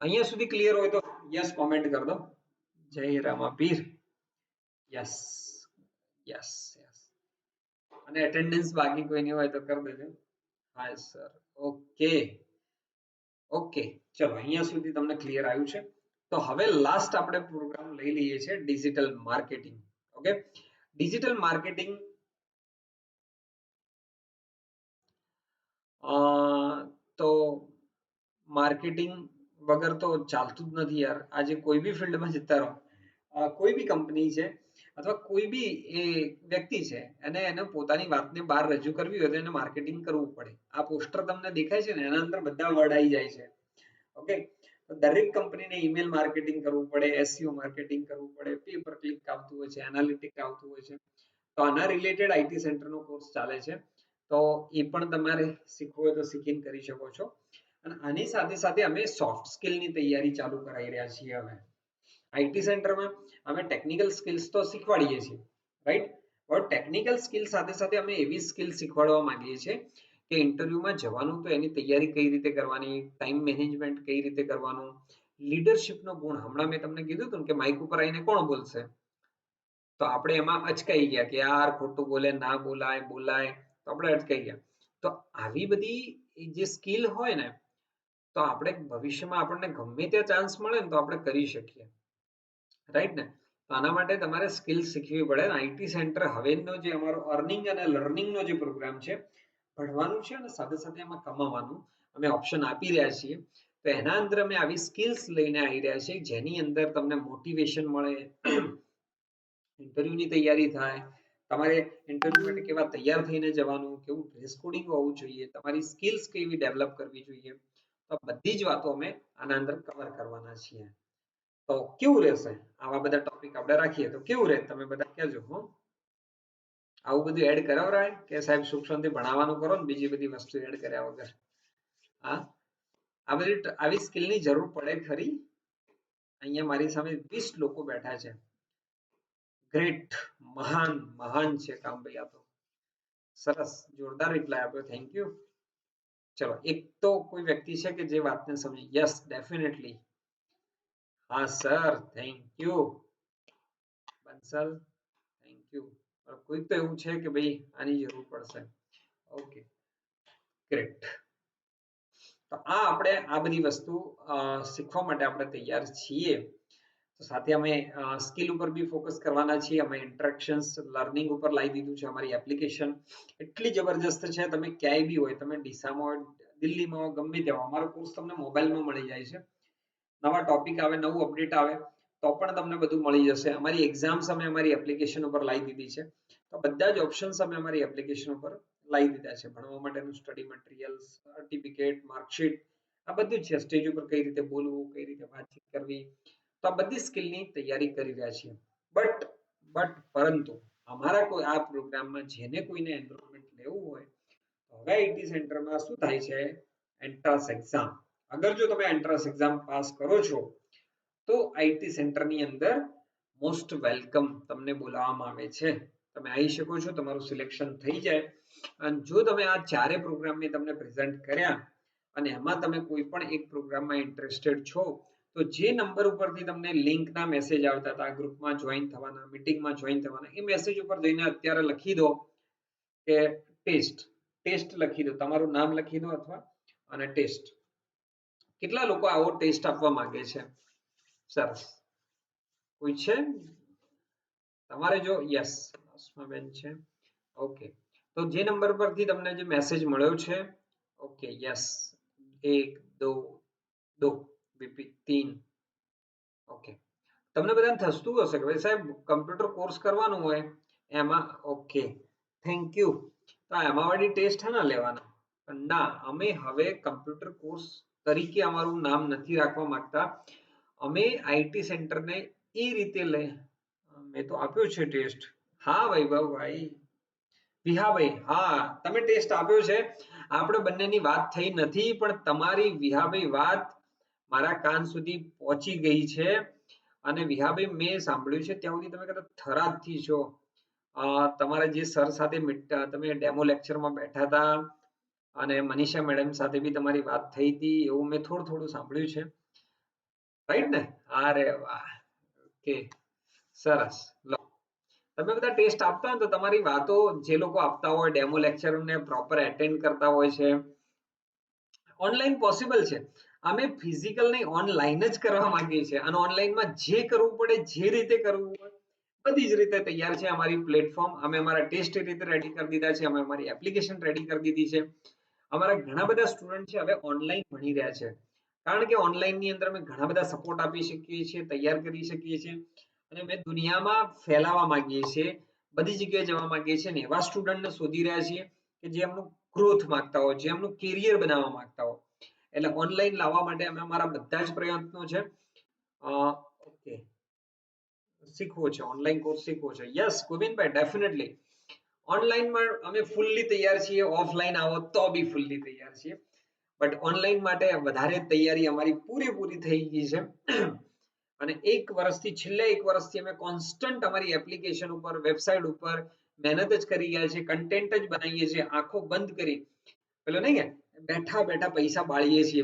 અહીંયા સુધી ક્લિયર હોય તો યસ કોમેન્ટ કરી દો. જય રામાપીર. Yes yes yes. અને એટેન્ડન્સ બાકી કોઈની હોય તો કરી દેજો. હા સર, ઓકે ઓકે. ચલો અહીંયા સુધી તમને ક્લિયર આવ્યું છે. તો હવે લાસ્ટ આપણે પ્રોગ્રામ લઈ લઈએ છીએ digital marketing. Okay, digital marketing તો માર્કેટિંગ વગર તો ચાલતું જ નથી યાર. આજે કોઈ બી ફિલ્ડમાં જતા રહો, કોઈ બી કંપની છે અથવા કોઈ બી એ વ્યક્તિ છે, એને પોતાની વાતને બહાર રજૂ કરવી હોય તો એને માર્કેટિંગ કરવું પડે. આ પોસ્ટર તમને દેખાય છે ને, એના અંદર બધા વર્ડ આવી જાય છે. ઓકે, દરેક કંપનીને ઈમેલ માર્કેટિંગ કરવું પડે, એસઈઓ માર્કેટિંગ કરવું પડે, પે પર ક્લિક આવતું હોય છે, એનાલિટિક આવતું હોય છે. તો આના રિલેટેડ આઈટી સેન્ટરનો કોર્સ ચાલે છે, તો એ પણ તમારે શીખવું હોય તો શીખીને કરી શકો છો. અને આની સાથે સાથે અમે સોફ્ટ સ્કિલની તૈયારી ચાલુ કરાવી રહ્યા છીએ. હવે આઈટી સેન્ટરમાં અમે ટેકનિકલ સ્કિલ્સ તો શીખવાડીએ છીએ, રાઈટ? પણ ટેકનિકલ સ્કિલ સાથે સાથે અમે એવી સ્કિલ શીખવાડવા માંગીએ છીએ કે ઇન્ટરવ્યુમાં જવાનું તો એની તૈયારી કઈ રીતે કરવાની, ટાઈમ મેનેજમેન્ટ કઈ રીતે કરવાનું, લીડરશિપનો ગુણ. હમણાં મેં તમને કીધું હતું કે માઇક ઉપર આવીને કોણ બોલશે, તો આપણે એમાં અચકાઈ ગયા કે યાર ખોટું બોલે, ના બોલાય, બોલાય, તો આપણે અચકાઈ ગયા. તો આવી બધી જે સ્કિલ હોય ને, તો આપણે ભવિષ્યમાં આપણને ગમે ત્યાં ચાન્સ મળે ને તો આપણે કરી શકીએ, રાઈટ ને? તો આના માટે તમારે સ્કિલ શીખવી પડે. આઈટી સેન્ટર હવેનો જે અમારો અર્નિંગ અને લર્નિંગનો જે પ્રોગ્રામ છે, ભણવાનું છે અને સાથે સાથે એમાં કમાવાનું અમે ઓપ્શન આપી રહ્યા છીએ. તો એના અંદર અમે આવી સ્કિલ્સ લઈને આવી રહ્યા છીએ જેની અંદર તમને મોટિવેશન મળે, ઇન્ટરવ્યુની તૈયારી થાય, તમારે ઇન્ટરવ્યુ માટે કેવા તૈયાર થઈને જવાનું, કેવું ડ્રેસ કોડિંગ હોવું જોઈએ, તમારી સ્કિલ્સ કેવી ડેવલપ કરવી જોઈએ, તો બધી જ વાતો અમે આના અંદર કવર કરવાના છીએ. તો કેવું રહેશે આવા બધા ટોપિક આપણે રાખીએ તો કેવું રહે? તમે બધા કહેજો. હો, આવું બધું એડ કરાવરાય કે સાહેબ સુખ શાંતિ ભણાવવાનું કરો ને બીજી બધી વસ્તુ એડ કર્યા વગર? હા, આ બધી આવી સ્કિલની જરૂર પડે ખરી? અહીંયા મારી સામે 20 લોકો બેઠા છે. ગ્રેટ, મહાન મહાન છે કામ ભાઈ. આ તો સરસ, જોરદાર રિપ્લાય આપ્યો, થેન્ક યુ. ચલો, એક તો કોઈ વ્યક્તિ છે કે જે વાતને સમજી. Yes, definitely. હા sir, thank you. Bansal, thank you. કોઈ તો એવું છે કે ભાઈ આની જરૂર પડશે. Okay, great. તો આ આપણે આ બધી વસ્તુ શીખવા માટે આપણે તૈયાર છીએ. તો સાથે અમે સ્કિલ ઉપર બી ફોકસ કરવાના છીએ. અમે ઇન્ટરેક્શન્સ લર્નિંગ ઉપર લાવી દીધું છે. અમારી એપ્લિકેશન એટલી જબરજસ્ત છે, તમે ક્યાંય બી હોય, તમે ડીસામાં હોય, દિલ્હીમાં હોય, ગમે ત્યાં અમારો કોર્સ તમને મોબાઈલમાં મળી જાય છે. નવા ટોપિક આવે, નવું અપડેટ આવે તો પણ તમને બધું મળી જશે. અમારી એક્ઝામ્સ અમે અમારી એપ્લિકેશન ઉપર લાવી દીધી છે. તો બધા જ ઓપ્શન્સ અમે અમારી એપ્લિકેશન ઉપર લાવી દીધા છે. ભણવા માટેનું સ્ટડી મટીરિયલ્સ, સર્ટિફિકેટ, માર્કશીટ, આ બધું જ છે. સ્ટેજ ઉપર કઈ રીતે બોલવું, કઈ રીતે વાતચીત કરવી, તો આ બધી સ્કિલની તૈયારી કરી રહ્યા છીએ. પરંતુ અમારા કોઈ આ પ્રોગ્રામમાં જેને કોઈને એનરોલમેન્ટ લેવું હોય તો હવે આઈટી સેન્ટરમાં શું થાય છે, એન્ટ્રન્સ એક્ઝામ. અગર જો તમે એન્ટ્રન્સ એક્ઝામ પાસ કરો છો તો આઈટી સેન્ટરની અંદર મોસ્ટ વેલકમ તમને બોલાવવામાં આવે છે. તમે આવી શકો છો, તમારું સિલેક્શન થઈ જાય અને જો તમે આ ચારે પ્રોગ્રામને તમને પ્રેઝન્ટ કર્યા અને એમાં તમે કોઈ પણ એક પ્રોગ્રામમાં ઇન્ટરેસ્ટેડ છો તો જે નંબર ઉપરથી તમને લિંકના મેસેજ આવતા હતા ગ્રુપમાં જોઈન થવાના, મીટિંગમાં જોઈન થવાના, એ મેસેજ ઉપર જઈને અત્યારે લખી દો કે ટેસ્ટ લખી દો, તમારું નામ લખી દો અથવા અને ટેસ્ટ. કેટલા લોકો આવો ટેસ્ટ આપવા માંગે છે? સરસ. કોઈ છે તમારે? જો યસ બેન છે. ઓકે, તો જે નંબર પરથી તમને જે મેસેજ મળ્યો છે, ઓકે યસ, 1 2 2 બીપી 3. ઓકે, તમને બધાને થતું હશે કે ભાઈ સાહેબ કમ્પ્યુટર કોર્સ કરવાનું હોય એમાં, ઓકે થેન્ક યુ, તો એમાં વાળી ટેસ્ટ હે ના લેવાના. પણ ના, અમે હવે કમ્પ્યુટર કોર્સ તરીકે અમારું નામ નથી રાખવા માંગતા. અમે આઈટી સેન્ટરને એ રીતે મેં તો આપ્યો છે ટેસ્ટ. હા વૈભવભાઈ, વિહાભાઈ, હા તમે ટેસ્ટ આપ્યો છે. આપણે બંનેની વાત થઈ નથી પણ તમારી વિહાભાઈ વાત મારા કાન સુધી પહોંચી ગઈ છે. અને વિહાભાઈ મેં સાંભળ્યું છે ત્યાં સુધી તમે કદાચ થરાદથી છો. તમારા જે સર સાથે તમે ડેમો લેક્ચરમાં બેઠા હતા અને મનીષા મેડમ સાથે બી તમારી વાત થઈ હતી એવું મેં થોડું સાંભળ્યું છે, રાઈટ ને? અરે વાહ, ઓકે સરસ. લો, તમે બધા ટેસ્ટ આપતા હોય તો તમારી વાતો જે લોકો આપતા હોય ડેમો લેક્ચર ને પ્રોપર એટેન્ડ કરતા હોય છે, ઓનલાઈન પોસિબલ છે. અમે ફિઝિકલ નહીં ઓનલાઈન જ કરવા માંગીએ છીએ અને ઓનલાઈનમાં જે કરવું પડે જે રીતે કરવું હોય બધી જ રીતે તૈયાર છે અમારી પ્લેટફોર્મ. અમે અમારા ટેસ્ટ રીતે રેડી કરી દીધા છે, અમે અમારી એપ્લિકેશન રેડી કરી દીધી છે. અમારા ઘણા બધા સ્ટુડન્ટ છે હવે ઓનલાઈન ભણી રહ્યા છે કારણ કે ઓનલાઈન ની અંદર અમે ઘણા બધા સપોર્ટ આપી શકીએ છીએ, તૈયાર કરી શકીએ છીએ અને અમે દુનિયામાં ફેલાવા માંગીએ છીએ, બધી જગ્યાએ જવા માંગીએ છીએ અને એવા સ્ટુડન્ટને શોધી રહ્યા છીએ કે જે એમનું ગ્રોથ માંગતા હોય, જે એમનું કેરિયર બનાવવા માંગતા હોય. એટલે ઓનલાઈન લાવવા માટે અમે અમારા બધા જ પ્રયત્નો છે. ઓકે, શીખવો છે, ઓનલાઈન કોર્સ શીખવો છે. યસ ગોવિંદભાઈ, ડેફિનેટલી ઓનલાઈનમાં અમે ફૂલ્લી તૈયાર છીએ, ઓફલાઈન આવો તો બી ફૂલ્લી તૈયાર છીએ, બટ ઓનલાઈન માટે વધારે તૈયારી અમારી પૂરેપૂરી થઈ ગઈ છે. અને છેલ્લા એક વર્ષથી અમે કોન્સ્ટન્ટ અમારી એપ્લિકેશન ઉપર, વેબસાઇટ ઉપર મહેનત જ કરી ગયા છે, કન્ટેન્ટ જ બનાવીએ છીએ, આંખો બંધ કરી પેલો નહીં કે બેઠા બેઠા પૈસા બાળીએ છીએ,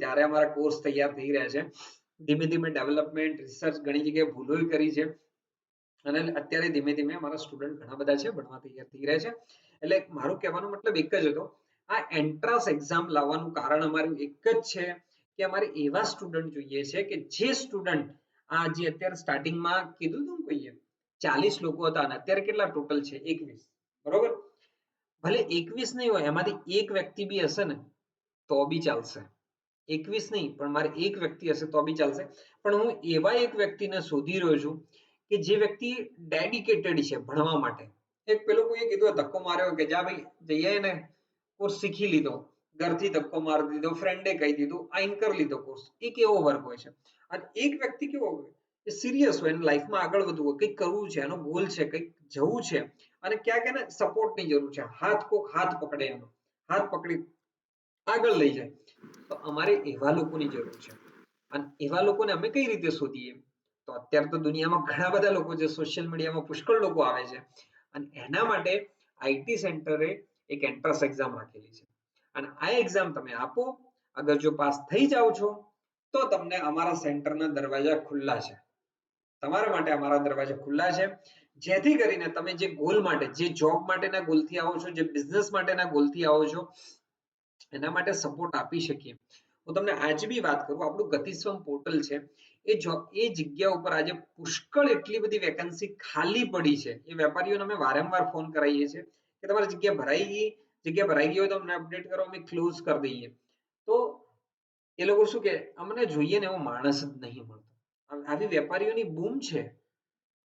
ત્યારે અમારા કોર્સ તૈયાર થઈ રહ્યા છે. ધીમે ધીમે ડેવલપમેન્ટ, રિસર્ચ, ઘણી જગ્યાએ ભૂલો કરી છે અને અત્યારે ધીમે ધીમે અમારા સ્ટુડન્ટ ઘણા બધા છે, ભણવા તૈયાર થઈ રહ્યા છે. એટલે મારું કહેવાનો મતલબ એક જ હતો, આ એન્ટ્રન્સ એક્ઝામ લાવવાનું કારણ અમારું એક જ છે કે અમારે એવા સ્ટુડન્ટ જોઈએ છે કે જે સ્ટુડન્ટ આ જે અત્યારે સ્ટાર્ટિંગમાં કીધું હતું કોઈએ 40 લોકો હતા અને અત્યારે કેટલા ટોટલ છે? 21, બરોબર? ભલે 21 નહીં હોય, એમાંથી એક વ્યક્તિ બી હશે ને તો બી ચાલશે. 21 નહીં પણ મારે એક વ્યક્તિ હશે તો બી ચાલશે, પણ હું એવા એક વ્યક્તિને શોધી રહ્યો છું કે જે વ્યક્તિ ડેડિકેટેડ છે ભણવા માટે. એક પેલો કોઈએ કીધું ધક્કો માર્યો કે જા ભાઈ જઈએ ને કોર્સ શીખી લીધો, ઘરથી ધક્કો મારી દીધો, ફ્રેન્ડે કહી દીધું, આઈન કરી લીધો કોર્સ. એક એવો વર્ગ હોય છે. અને એક વ્યક્તિ કેવો હોય કે સિરિયસ હોય, એની લાઈફમાં આગળ વધવું હોય, કંઈક કરવું છે, એનો ગોલ છે, કંઈક જવું છે અને ક્યાંક એને સપોર્ટની જરૂર છે, હાથ પકડે, એનો હાથ પકડી આગળ લઈ જાય. તો અમારે એવા લોકોની જરૂર છે અને એવા લોકોને અમે કઈ રીતે શોધીએ? તો અત્યારે તો દુનિયામાં ઘણા બધા લોકો છે, સોશિયલ મીડિયામાં પુષ્કળ લોકો આવે છે અને એના માટે આઈટી સેન્ટરે એક એન્ટ્રન્સ એક્ઝામ રાખેલી છે અને આ એક્ઝામ તમે આપો, અગર જો પાસ થઈ જાઓ છો તો તમને અમારા સેન્ટરના દરવાજા ખુલ્લા છે, તમારા માટે અમારા દરવાજા ખુલ્લા છે, જેથી કરીને તમે જે ગોલ માટે, જે જોબ માટેના ગોલથી આવો છો, જે બિઝનેસ માટેના ગોલથી આવો છો, એના માટે સપોર્ટ આપી શકીએ. હું તમને આજ બી વાત કરું, આપણું ગતિસ્વમ પોર્ટલ છે, એ જગ્યા ઉપર આજે પુષ્કળ એટલી બધી વેકેન્સી ખાલી પડી છે. એ વેપારીઓને અમે વારંવાર ફોન કરાવીએ છીએ કે તમારી જગ્યા ભરાઈ ગઈ હોય તો અમને અપડેટ કરો, અમે ક્લોઝ કરી દઈએ. તો એ લોકો શું કે અમને જોઈએ ને એવો માણસ જ નહીં મળતો. આવી વેપારીઓની બૂમ છે,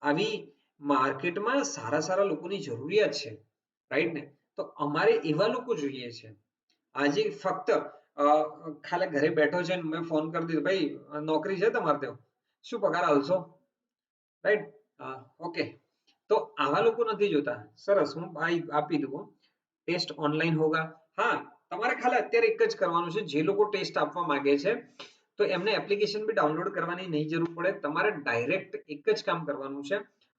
આવી માર્કેટમાં સારા લોકોની જરૂરિયાત છે, રાઈટ ને? તો અમારે એવા લોકો જોઈએ છે. આજે ફક્ત ખાલી ઘરે બેઠો છે ને મેં ફોન કરી દીધો, ભાઈ નોકરી છે તમારે ત્યાં, શું પગાર હાલશો, રાઈટ? ઓકે, તો આવા લોકો નથી જોતા. સરસ, હું આપી દઉં. ટેસ્ટ ઓનલાઈન હોગા. હા, તમારે ખાલી અત્યારે એક જ કરવાનું છે. જે લોકો ટેસ્ટ આપવા માંગે છે તો એમને એપ્લિકેશન બી ડાઉનલોડ કરવાની નહીં જરૂર પડે. તમારે ડાયરેક્ટ એક જ કામ કરવાનું છે,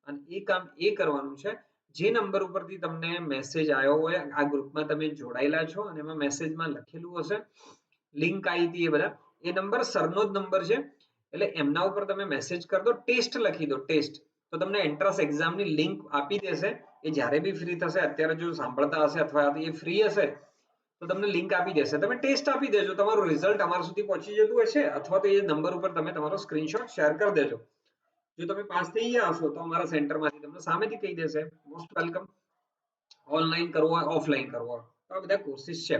અને એ કામ એ કરવાનું છે, જે નંબર ઉપરથી તમને મેસેજ આવ્યો હોય, આ ગ્રુપમાં તમે જોડાયેલા છો અને એમાં મેસેજમાં લખેલું હશે, લિંક આવી હતી, એ બધા એ નંબર સરનો જ નંબર છે, એટલે એમના ઉપર તમે મેસેજ કરી દો, ટેસ્ટ લખી દો, ટેસ્ટ. તો તમને એન્ટ્રન્સ એક્ઝામની લિંક આપી દેશે. એ જ્યારે બી ફ્રી થશે, અત્યારે જો સાંભળતા હશે અથવા એ ફ્રી હશે તો તમને લિંક આપી દેશે. તમે ટેસ્ટ આપી દેજો, તમારું રિઝલ્ટ અમારા સુધી પહોંચી જતું હશે, અથવા તો એ નંબર ઉપર તમે તમારો સ્ક્રીનશોટ શેર કરી દેજો. જો તમે પાસ થઈ ગયા હશો તો અમારા સેન્ટરમાંથી તમને સામેથી કહી દેશે, મોસ્ટ વેલકમ. ઓનલાઈન કરવો હોય, ઓફલાઈન કરવો હોય, તો આ બધા કોર્સિસ છે.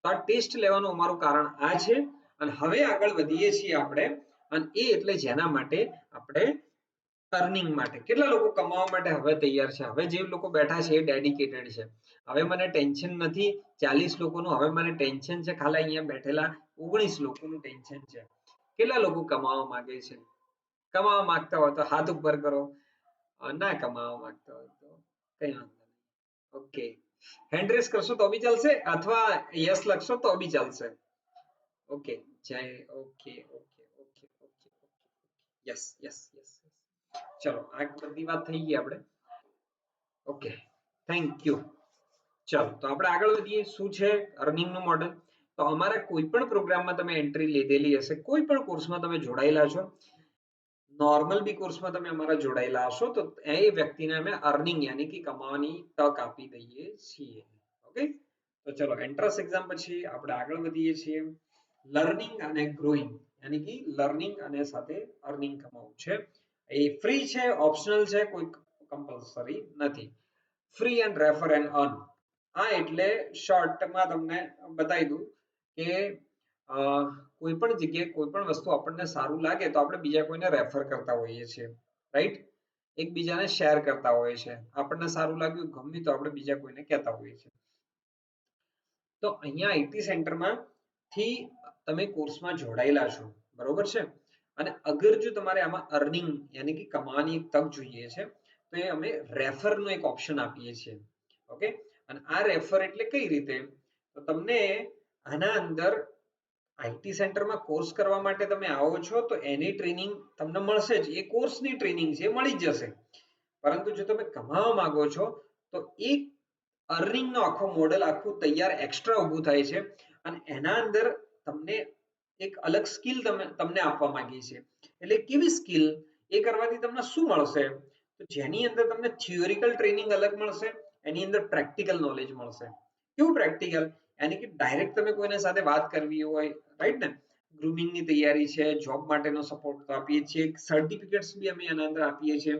તો આ ટેસ્ટ લેવાનું અમારું કારણ આ છે. અને હવે આગળ વધીએ છીએ આપણે, અને એ એટલે જેના માટે આપણે અર્નિંગ માટે. કેટલા લોકો કમાવા માટે હવે તૈયાર છે? હવે જે લોકો બેઠા છે એ ડેડિકેટેડ છે. હવે મને ટેન્શન નથી 40 લોકોનું, હવે મને ટેન્શન છે ખાલી અહીંયા બેઠેલા 19 લોકોનું ટેન્શન છે. કેટલા લોકો કમાવા માંગે છે? કમાવા માંગતા હોય તો હાથ ઉપર કરો, ના કમાવા માંગતા હોય તો કઈ વાંધો નહીં. ઓકે, હેન્ડ રેસ કરશો તો બી ચાલશે, અથવા યસ લખશો તો બી ચાલશે. ઓકે, જય, okay okay okay okay yes yes yes. ચલો, આ બધી વાત થઈ ગઈ આપણે. Okay, thank you. ચલો, તો આપણે આગળ વધીએ. શું છે અર્નિંગ નું મોડેલ? તો અમારા કોઈ પણ પ્રોગ્રામમાં તમે એન્ટ્રી લીધેલી હશે, કોઈ પણ કોર્સમાં તમે જોડાયેલા છો, નોર્મલ બી કોર્સમાં તમે અમારા જોડાયેલા હશો, તો એ વ્યક્તિને અમે અર્નિંગ યાની કે કમાવાની તક આપી દઈએ છીએ. ઓકે, તો ચલો, એન્ટ્રન્સ એક્ઝામ પછી આપણે આગળ વધીએ છીએ. લર્નિંગ અને ગ્રોઈંગ, યાની કે લર્નિંગ અને સાથે અર્નિંગ કમાવું છે. એ ફ્રી છે, ઓપ્શનલ છે, કોઈ કમ્પલસરી નથી. Free and refer and earn. આ એટલે શોર્ટમાં તમને બતાવી દઉં કે કોઈ પણ જગ્યાએ કોઈ પણ વસ્તુ આપણને સારું લાગે તો આપણે બીજા કોઈને રેફર કરતા હોઈએ છીએ, રાઈટ? એકબીજાને શેર કરતા હોઈએ છીએ. આપણને સારું લાગ્યું, ગમ્યું તો આપણે બીજા કોઈને કહેતા હોઈએ છીએ. તો અહીંયા આઈટી સેન્ટરમાં થી તમે કોર્સમાં જોડાયેલા છો, બરોબર છે? અને અગર જો તમારે આમાં અર્નિંગ યાની કે કમાવાની એક તક જોઈએ છે, તો એ અમે રેફરનો એક ઓપ્શન આપીએ છીએ. ઓકે, અને આ રેફર એટલે કઈ રીતે? તો તમને આના અંદર આઈટી સેન્ટરમાં કોર્સ કરવા માટે તમે આવો છો તો એની ટ્રેનિંગ તમને મળશે જ, એ કોર્સની ટ્રેનિંગ છે, મળી જ જશે. પરંતુ જો તમે કમાવા માંગો છો તો એક અર્નિંગ નો આખો મોડેલ આખું તૈયાર એક્સ્ટ્રા ઊભું થાય છે, અને એના અંદર તમને એક અલગ સ્કિલ તમને આપવા માંગીએ છીએ. એટલે કેવી સ્કિલ? એ કરવાથી તમને શું મળશે? તો જેની અંદર તમને થિયોરિકલ ટ્રેનિંગ અલગ મળશે, એની અંદર પ્રેક્ટિકલ નોલેજ મળશે. કેવું પ્રેક્ટિકલ? યાની કે ડાયરેક્ટ તમે કોઈના સાથે વાત કરવી હોય, રાઈટ ને? ગ્રુમિંગની તૈયારી છે, જોબ માટેનો સપોર્ટ તો આપીએ છીએ, સર્ટિફિકેટ્સ બી અમે એના અંદર આપીએ છીએ,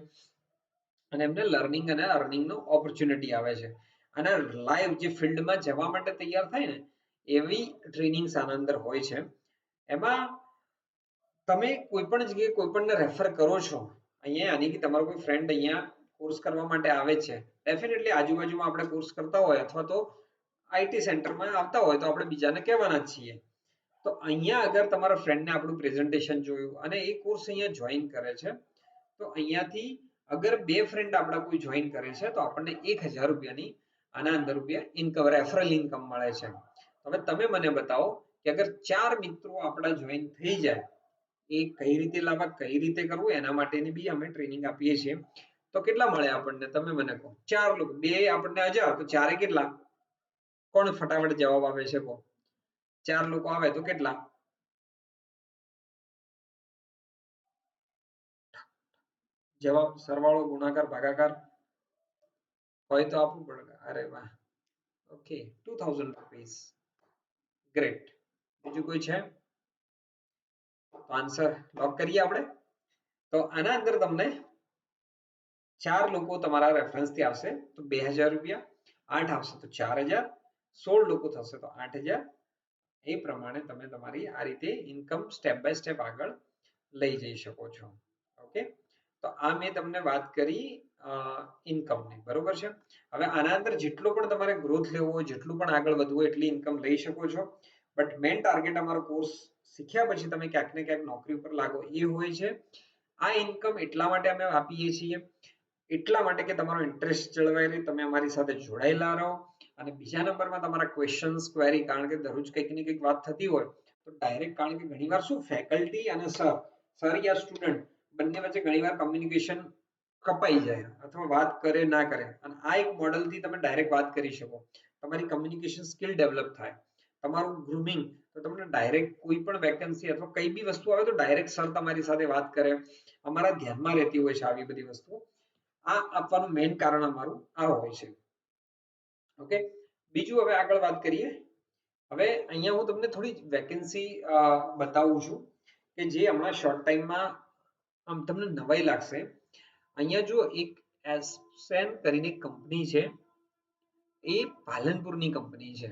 અને એમને લર્નિંગ અને અર્નિંગ નો ઓપોર્ચ્યુનિટી આવે છે. અને લાઈવ જે ફિલ્ડમાં જવા માટે તૈયાર થાય ને એવી ટ્રેનિંગ્સ આના અંદર હોય છે. એમાં તમે કોઈ પણ જગ્યાએ કોઈ પણને રેફર કરો છો, અહીંયા યાની કે તમારો કોઈ ફ્રેન્ડ અહીંયા કોર્સ કરવા માટે આવે છે, ડેફિનેટલી આજુબાજુમાં આપણે કોર્સ કરતા હોય અથવા તો આઈટી સેન્ટરમાં આવતા હોય તો આપણે બીજાને કહેવાના જ છીએ. તો અહીંયા અગર તમારા ફ્રેન્ડને આપણું પ્રેઝન્ટેશન જોયું અને એ કોર્સ અહીંયા જોઈન કરે છે, તો અહીંયાથી અગર બે ફ્રેન્ડ આપણા કોઈ જોઈન કરે છે તો આપણને 1000 રૂપિયાની આના અંદર ઇન્કમ, રેફરલ ઇન્કમ મળે છે. હવે તમે મને બતાવો કે અગર 4 મિત્રો આપણા જોઈન થઈ જાય, એ કઈ રીતે લાવવા, કઈ રીતે કરવું, એના માટેની બી અમે ટ્રેનિંગ આપીએ છીએ. તો કેટલા મળે આપણને? તમે મને કહો. 4 લોકો, બે આપણને 1000, તો ચારે કેટલા? કોણ ફટાફટ જવાબ આપે છે? કહો. 4 લોકો આવે તો કેટલા? જવાબ સરવાળો, ગુણાકાર, ભાગાકાર હોય તો આપવું પડે. અરે વાહ, ઓકે, 2000 રૂપીસ. ગ્રેટ. બીજું કોઈ છે? આન્સર લોક કરીએ આપણે. તો આના અંદર તમને 4 લોકો તમારા રેફરન્સથી આવશે તો 2000 રૂપિયા, 8 આવશે તો 4000, 16 લોકો થશે તો 8000. એ પ્રમાણે તમે તમારી આ રીતે ઇન્કમ સ્ટેપ બાય સ્ટેપ આગળ લઈ જઈ શકો છો. ઓકે, તો આ મેં તમને વાત કરી ઇન્કમની, બરોબર છે? હવે આના અંદર જેટલો પણ તમારે ગ્રોથ લેવો હોય, જેટલું પણ આગળ વધવું હોય એટલી ઇન્કમ લઈ શકો છો. બટ મેઇન ટાર્ગેટ અમારો કોર્સ શીખ્યા પછી તમે ક્યાંક ને ક્યાંક નોકરી ઉપર લાગો એ હોય છે. આ ઇન્કમ એટલા માટે અમે આપીએ છીએ, એટલા માટે કે તમારો ઇન્ટરેસ્ટ જળવાય રહે, તમે અમારી સાથે જોડાયેલા રહો. અને બીજા નંબરમાં તમારા ક્વેશ્ચન્સ ક્વેરી, કારણ કે દરરોજ કંઈક ને કંઈક વાત થતી હોય તો ડાયરેક્ટ, કારણ કે ઘણીવાર શું ફેકલ્ટી અને સર યા સ્ટુડન્ટ બંને વચ્ચે ઘણીવાર કમ્યુનિકેશન કપાઈ જાય અથવા વાત કરે ના કરે, અને આ એક મોડલથી તમે ડાયરેક્ટ વાત કરી શકો, તમારી કમ્યુનિકેશન સ્કિલ ડેવલપ થાય, તમારું ગ્રુમિંગ, તો તમને ડાયરેક્ટ કોઈ પણ વેકેન્સી અથવા કઈ બી વસ્તુ આવે તો ડાયરેક્ટ સર તમારી સાથે વાત કરે, અમારા ધ્યાનમાં રહેતી હોય છે આવી બધી વસ્તુ. આ આપવાનું મેઇન કારણ અમારું આ હોય છે. ઓકે, બીજું હવે આગળ વાત કરીએ. હવે અહીંયા હું તમને થોડી વેકેન્સી બતાવું છું કે જે હમણાં શોર્ટ ટાઈમમાં આમ તમને નવાઈ લાગશે. અહીંયા જો એક એસેન કરીને કંપની છે, એ પાલનપુરની કંપની છે,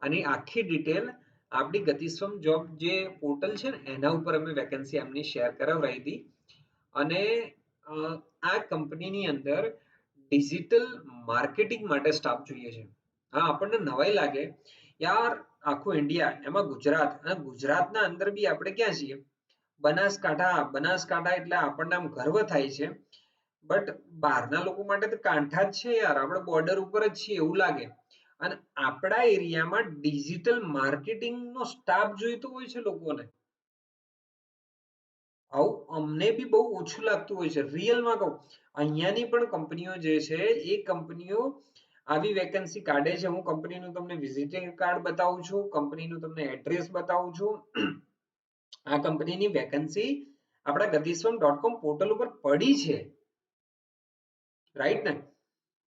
અને આખી ડિટેલ આપણી ગતિસ્વમ જોબ જે પોર્ટલ છે ને એના ઉપર અમે વેકેન્સી એમની શેર કરાવરાઈ હતી. અને આ કંપનીની અંદર ડિજિટલ માર્કેટિંગ માટે સ્ટાફ જોઈએ છે. હા, આપણને નવાઈ લાગે યાર, આખું ઇન્ડિયા, એમાં ગુજરાત, અને ગુજરાતના અંદર બી આપણે ક્યાં છીએ? બનાસકાંઠા એટલે આપણને આમ ગર્વ થાય છે, બટ બહારના લોકો માટે તો કાંઠા જ છે યાર, આપણે બોર્ડર ઉપર જ છીએ એવું લાગે. અને આપણા એરિયામાં ડિજિટલ માર્કેટિંગ નો સ્ટાફ જોઈતો હોય છે લોકોને. આવું અમને બી બહુ ઓછું લાગતું હોય છે, રિયલમાં કહું. અહીંયાની પણ કંપનીઓ જે છે એ કંપનીઓ આવી વેકેન્સી કાઢે છે. હું કંપનીનું તમને વિઝિટિંગ કાર્ડ બતાવું છું, કંપનીનું તમને એડ્રેસ બતાવું છું. આ કંપનીની વેકેન્સી આપણા ગતિસ્વમ.com પોર્ટલ ઉપર પડી છે, રાઈટ ને?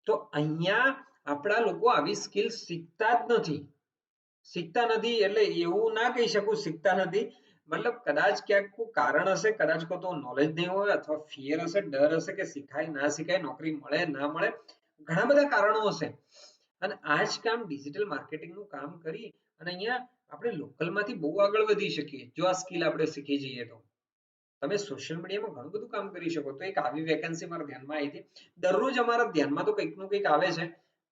તો અહીંયા આપણા લોકો આવી સ્કિલ શીખતા જ નથી. શીખતા નથી એટલે એવું ના કહી શકું શીખતા નથી, મતલબ કદાચ ક્યાંક કોઈ કારણ હશે, કદાચ કોઈ તો નોલેજ નહીં હોય, અથવા ફિયર હશે, ડર હશે કે શીખાય ના શીખાય, નોકરી મળે ના મળે, ઘણા બધા કારણો હશે. અને આ જ કામ ડિજિટલ માર્કેટિંગનું કામ કરી અને અહીંયા આપણે લોકલમાંથી બહુ આગળ વધી શકીએ જો આ સ્કિલ આપણે શીખી જઈએ તો. તમે સોશિયલ મીડિયામાં ઘણું બધું કામ કરી શકો. તો એક આવી વેકેન્સી મારા ધ્યાનમાં આવી હતી. દરરોજ અમારા ધ્યાનમાં તો કંઈક નું કંઈક આવે છે,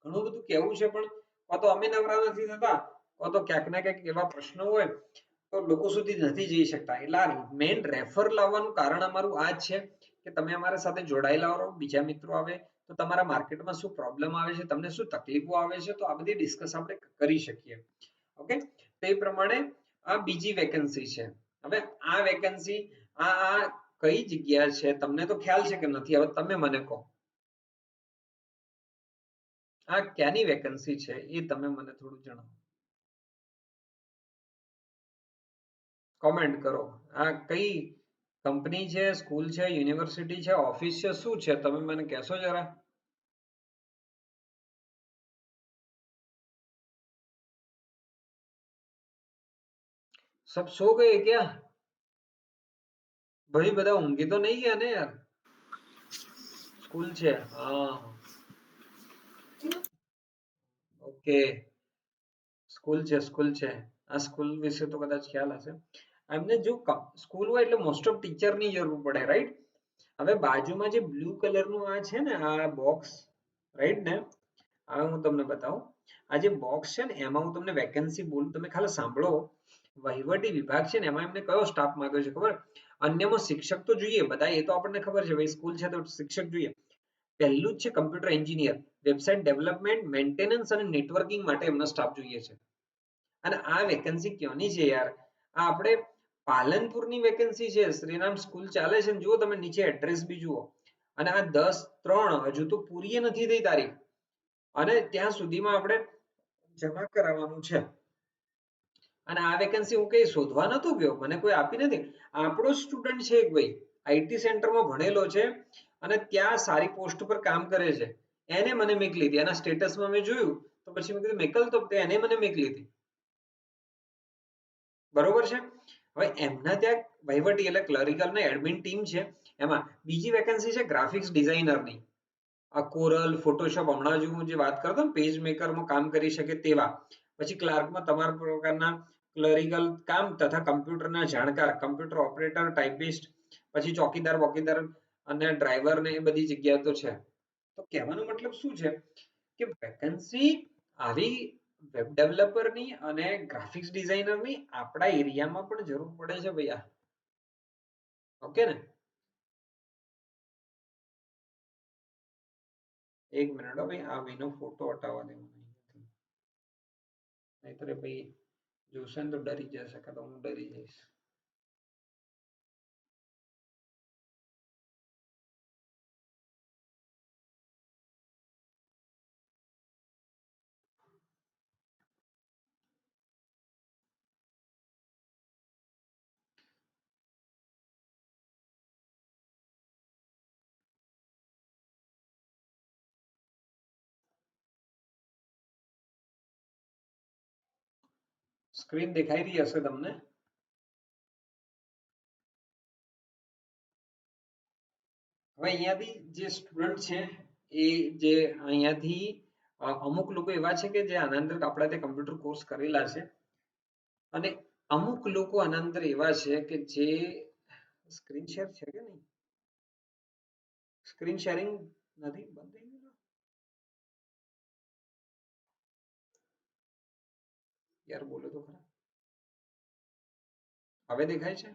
ઘણું બધું કેવું છે, પણ કાં તો અમે નવરા નથી થતા, કાં તો ક્યાંક ના ક્યાંક એવા પ્રશ્નો હોય તો લોકો સુધી નથી જઈ શકતા. એટલે આ મેઇન રેફર લાવવાનું કારણ અમારું આ જ છે કે તમે અમારા સાથે જોડાયેલા રહો, બીજા મિત્રો આવે તો તમારા માર્કેટમાં શું પ્રોબ્લેમ આવે છે, તમને શું તકલીફો આવે છે, તો આ બધી ડિસ્કસ આપણે કરી શકીએ. ઓકે, તો એ પ્રમાણે આ બીજી વેકેન્સી છે. હવે આ વેકેન્સી આ કઈ જગ્યા છે તમને તો ખ્યાલ છે કે નથી? હવે તમે મને કહો, આ ક્યાંની વેકેન્સી છે એ તમે મને થોડું જણાવો, કોમેન્ટ કરો. આ કઈ કંપની છે, સ્કૂલ છે, યુનિવર્સિટી છે, ઓફિસ છે, શું છે? તમે મને કહેશો જરા? सब सो गए क्या भाई? બધા ઊંઘી તો નહીં ગયા ને યાર? સ્કૂલ છે, હા, ઓકે, સ્કૂલ છે. આ સ્કૂલ વિશે તો કદાચ ખ્યાલ હશે એમને. જો સ્કૂલ હોય એટલે મોસ્ટ ઓફ ટીચરની જરૂર પડે, રાઈટ? હવે બાજુમાં જે બ્લુ કલરનું આ છે ને, આ બોક્સ, રાઈટ ને? હવે હું તમને બતાવું. આ જે બોક્સ છે ને એમાં હું તમને વેકેન્સી બોલું, તમે ખાલી સાંભળો. વહીવટી વિભાગ છે ને એમાં એમને કયો સ્ટાફ માંગ્યો છે ખબર? અન્યમાં શિક્ષક તો જોઈએ બધા, એ તો આપણને ખબર છે ભાઈ, સ્કૂલ છે તો શિક્ષક જોઈએ. પહેલું જ છે computer engineer, website development, maintenance અને નેટવર્કિંગ માટે એમનો સ્ટાફ જોઈએ છે. અને આ વેકેન્સી ક્યાંની છે યાર? આ આપણે પાલનપુરની વેકેન્સી છે. શ્રીરામ સ્કૂલ ચાલે છે ને, જુઓ તમે નીચે એડ્રેસ બી જુઓ. અને આ 10/3 હજુ તો પૂરી નથી થઈ તારીખ, અને ત્યાં સુધીમાં આપણે જમા કરાવવાનું છે. અને આ વેકેન્સી હું કઈ શોધવા નતો ગયો, મને કોઈ આપી નથી. આપણો સ્ટુડન્ટ છે એક ભાઈ, આઈટી સેન્ટરમાં ભણેલો છે અને ત્યાં સારી પોસ્ટ પર કામ કરે છે. એને મને મોકલી હતી, એના સ્ટેટસમાં મેં જોયું તો પછી મેં કીધું મેકલ, તો એને મને મોકલી હતી. બરોબર છે? હવે એમના ત્યાં વહીવટી એટલે ક્લરિકલ ને એડમિન ટીમ છે. એમાં બીજી વેકેન્સી છે ગ્રાફિક્સ ડિઝાઇનરની. આ કોરલ, ફોટોશોપ, હમણાં જે હું જે વાત કરતો ને પેજ મેકરમાં કામ કરી શકે તેવા. પછી ક્લાર્કમાં તમારા પ્રકારના ક્લરિકલ કામ તથા કમ્પ્યુટરના જાણકાર, કમ્પ્યુટર ઓપરેટર, ટાઈપિસ્ટ, પછી ચોકીદાર વોકીદાર અને ડ્રાઈવર ને એ બધી જગ્યા તો છે. તો કહેવાનો મતલબ શું છે કે વેકેન્સી આવી વેબ ડેવલપર ની અને ગ્રાફિક્સ ડિઝાઇનર ની આપણા એરિયામાં પણ જરૂર પડે છે ભૈયા. ઓકે ને? એક મિનિટ હો ભાઈ, આ ભાઈનો ફોટો હટાવવા દે મને. નહીતર ભાઈ જોશે ને તો ડરી જશે, કાં તો હું ડરી જઈશ. સ્ક્રીન દેખાઈ રહી હશે તમને? હવે અહીંયાથી જે સ્ટુડન્ટ છે એ જે અહીંયાથી અમુક લોકો એવા છે કે જે આના અંદર આપણા તે કમ્પ્યુટર કોર્સ કરેલા છે, અને અમુક લોકો આના અંદર એવા છે કે જે સ્ક્રીન શેર છે કે નહીં, સ્ક્રીન શેરિંગ નથી, બંધ થઈ ગયું યાર, બોલો તો ખરા. હવે દેખાય છે?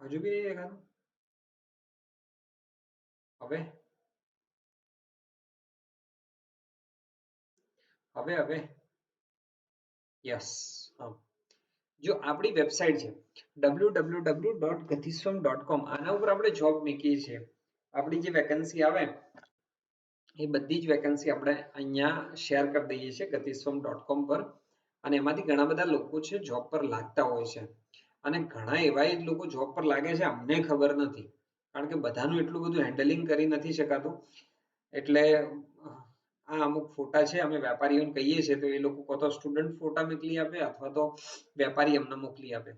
હજુ બી નહીં દેખાતું? હવે હવે હવે યસ. હા, જો આપણી વેબસાઇટ છે www.gatiswam.com, આના ઉપર આપણે જોબ મૂકીએ છીએ. આપણી જે વેકેન્સી આવે એ બધી જ વેકેન્સી આપણે અહીંયા શેર કરી દઈએ છીએ gatiswam.com પર, અને એમાંથી ઘણા બધા લોકો છે જોબ પર લાગતા હોય છે, અને ઘણા એવા લોકો જોબ પર લાગે છે અમને ખબર નથી, કારણ કે બધાનું એટલું બધું હેન્ડલિંગ કરી નથી શકાતું. એટલે આ અમુક ફોટા છે, અમે વેપારીઓને કહીએ છીએ તો એ લોકો કાં તો સ્ટુડન્ટ ફોટા મોકલી આપે અથવા તો વેપારી અમને મોકલી આપે.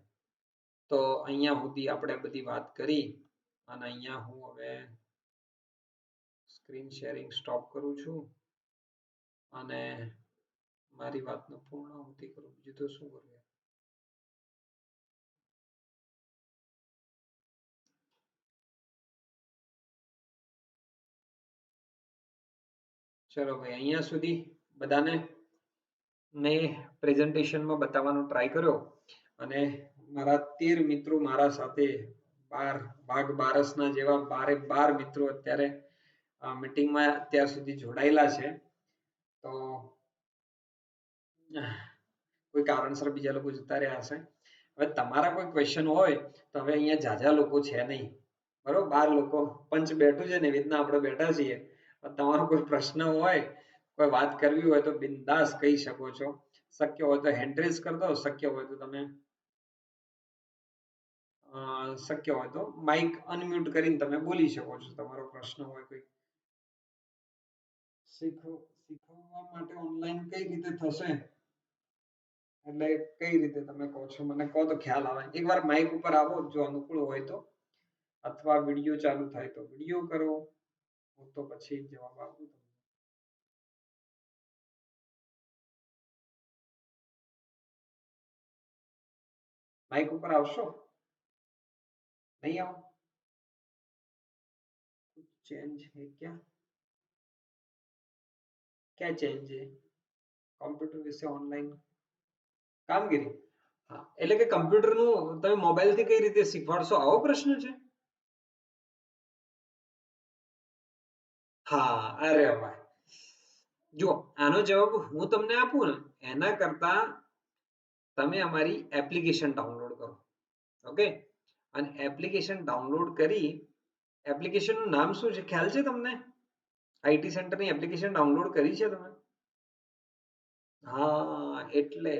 તો અહીંયા સુધી આપણે બધી વાત કરી, અને અહીંયા હું હવે સ્ક્રીન શેરિંગ સ્ટોપ કરું છું અને મારી વાતનો પૂર્ણાહુતિ કરું. બીજું તો શું કરું? ચલો ભાઈ, અહીંયા સુધી બધાને મેં પ્રેઝન્ટેશનમાં બતાવવાનો ટ્રાય કર્યો, અને મારા 13 મિત્રો મારા સાથે 12 જેવા 12 મિત્રો અત્યારે મીટિંગમાં અત્યાર સુધી જોડાયેલા છે. તો કોઈ કારણસર બીજા લોકો જતા રહ્યા હશે. હવે તમારા કોઈ ક્વેશ્ચન હોય તો, હવે અહીંયા જાજા લોકો છે નહીં, બરોબર? 12 લોકો પંચ બેઠું છે ને, એવી રીતના આપણે બેઠા છીએ. તમારો કોઈ પ્રશ્ન હોય, કોઈ વાત કરવી હોય તો બિંદાસ કહી શકો છો. શક્ય હોય તો હેન્ડ રેઝ કરી દો, શક્ય હોય તો તમે શક્ય હોય તો માઇક અનમ્યુટ કરીને તમે બોલી શકો છો. તમારો પ્રશ્ન હોય કોઈ શીખવવા માટે ઓનલાઈન કઈ રીતે થશે, એટલે કઈ રીતે તમે કહો છો મને કહો તો ખ્યાલ આવે. એકવાર માઇક ઉપર આવો જો અનુકૂળ હોય તો, અથવા વિડીયો ચાલુ થાય તો વિડીયો કરો, હું તો પછી જવાબ આપું. માઇક ઉપર આવશો? नहीं आओ? कुछ चेंज है क्या? क्या चेंज है? કમ્પ્યુટર વિશે ઓનલાઈન કામગીરી? હા, એટલે કે કમ્પ્યુટરનું તમે મોબાઈલથી કઈ રીતે શીખવાડશો, આવો પ્રશ્ન છે? હા, અરે વાહ. જો આનો જવાબ હું તમને આપું ને એના કરતા તમે અમારી એપ્લિકેશન ડાઉનલોડ કરો. ઓકે? અને એપ્લિકેશન ડાઉનલોડ કરી, એપ્લિકેશનનું નામ શું છે ખ્યાલ છે તમને? આઈટી સેન્ટરની એપ્લિકેશન ડાઉનલોડ કરી છે તમે? હા, એટલે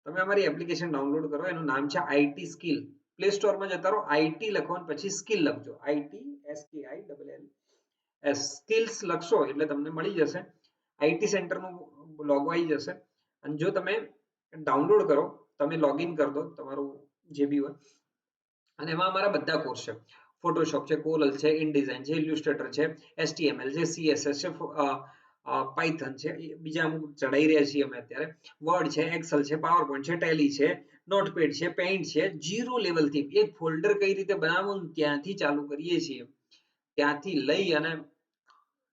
તમે અમારી એપ્લિકેશન ડાઉનલોડ કરો, એનું નામ છે આઈટી સ્કિલ. પ્લે સ્ટોરમાં જતા રહો, આઈટી લખો અને પછી સ્કિલ લખજો, ITSKILLS સ્કિલ્સ લખશો એટલે તમને મળી જશે. આઈટી સેન્ટરનું લોગો આવી જશે, અને જો તમે ડાઉનલોડ કરો, તમે લોગિન કરી દો તમારું જે બી હોય, અને એમાં અમારા બધા કોર્સ છે. ફોટોશોપ છે, કોરલ છે, ઇનડિઝાઇન છે, ઇલ્યુસ્ટ્રેટર છે, HTML છે, CSS છે, પાયથન છે, બીજા અમુક ચડાઈ રહ્યા છીએ અમે અત્યારે, વર્ડ છે, એક્સેલ છે, પાવર પોઈન્ટ છે, ટેલી છે, નોટપેડ છે, પેઇન્ટ છે. 0 લેવલથી એક ફોલ્ડર કઈ રીતે બનાવવું ત્યાંથી ચાલુ કરીએ છીએ, ત્યાંથી લઈ અને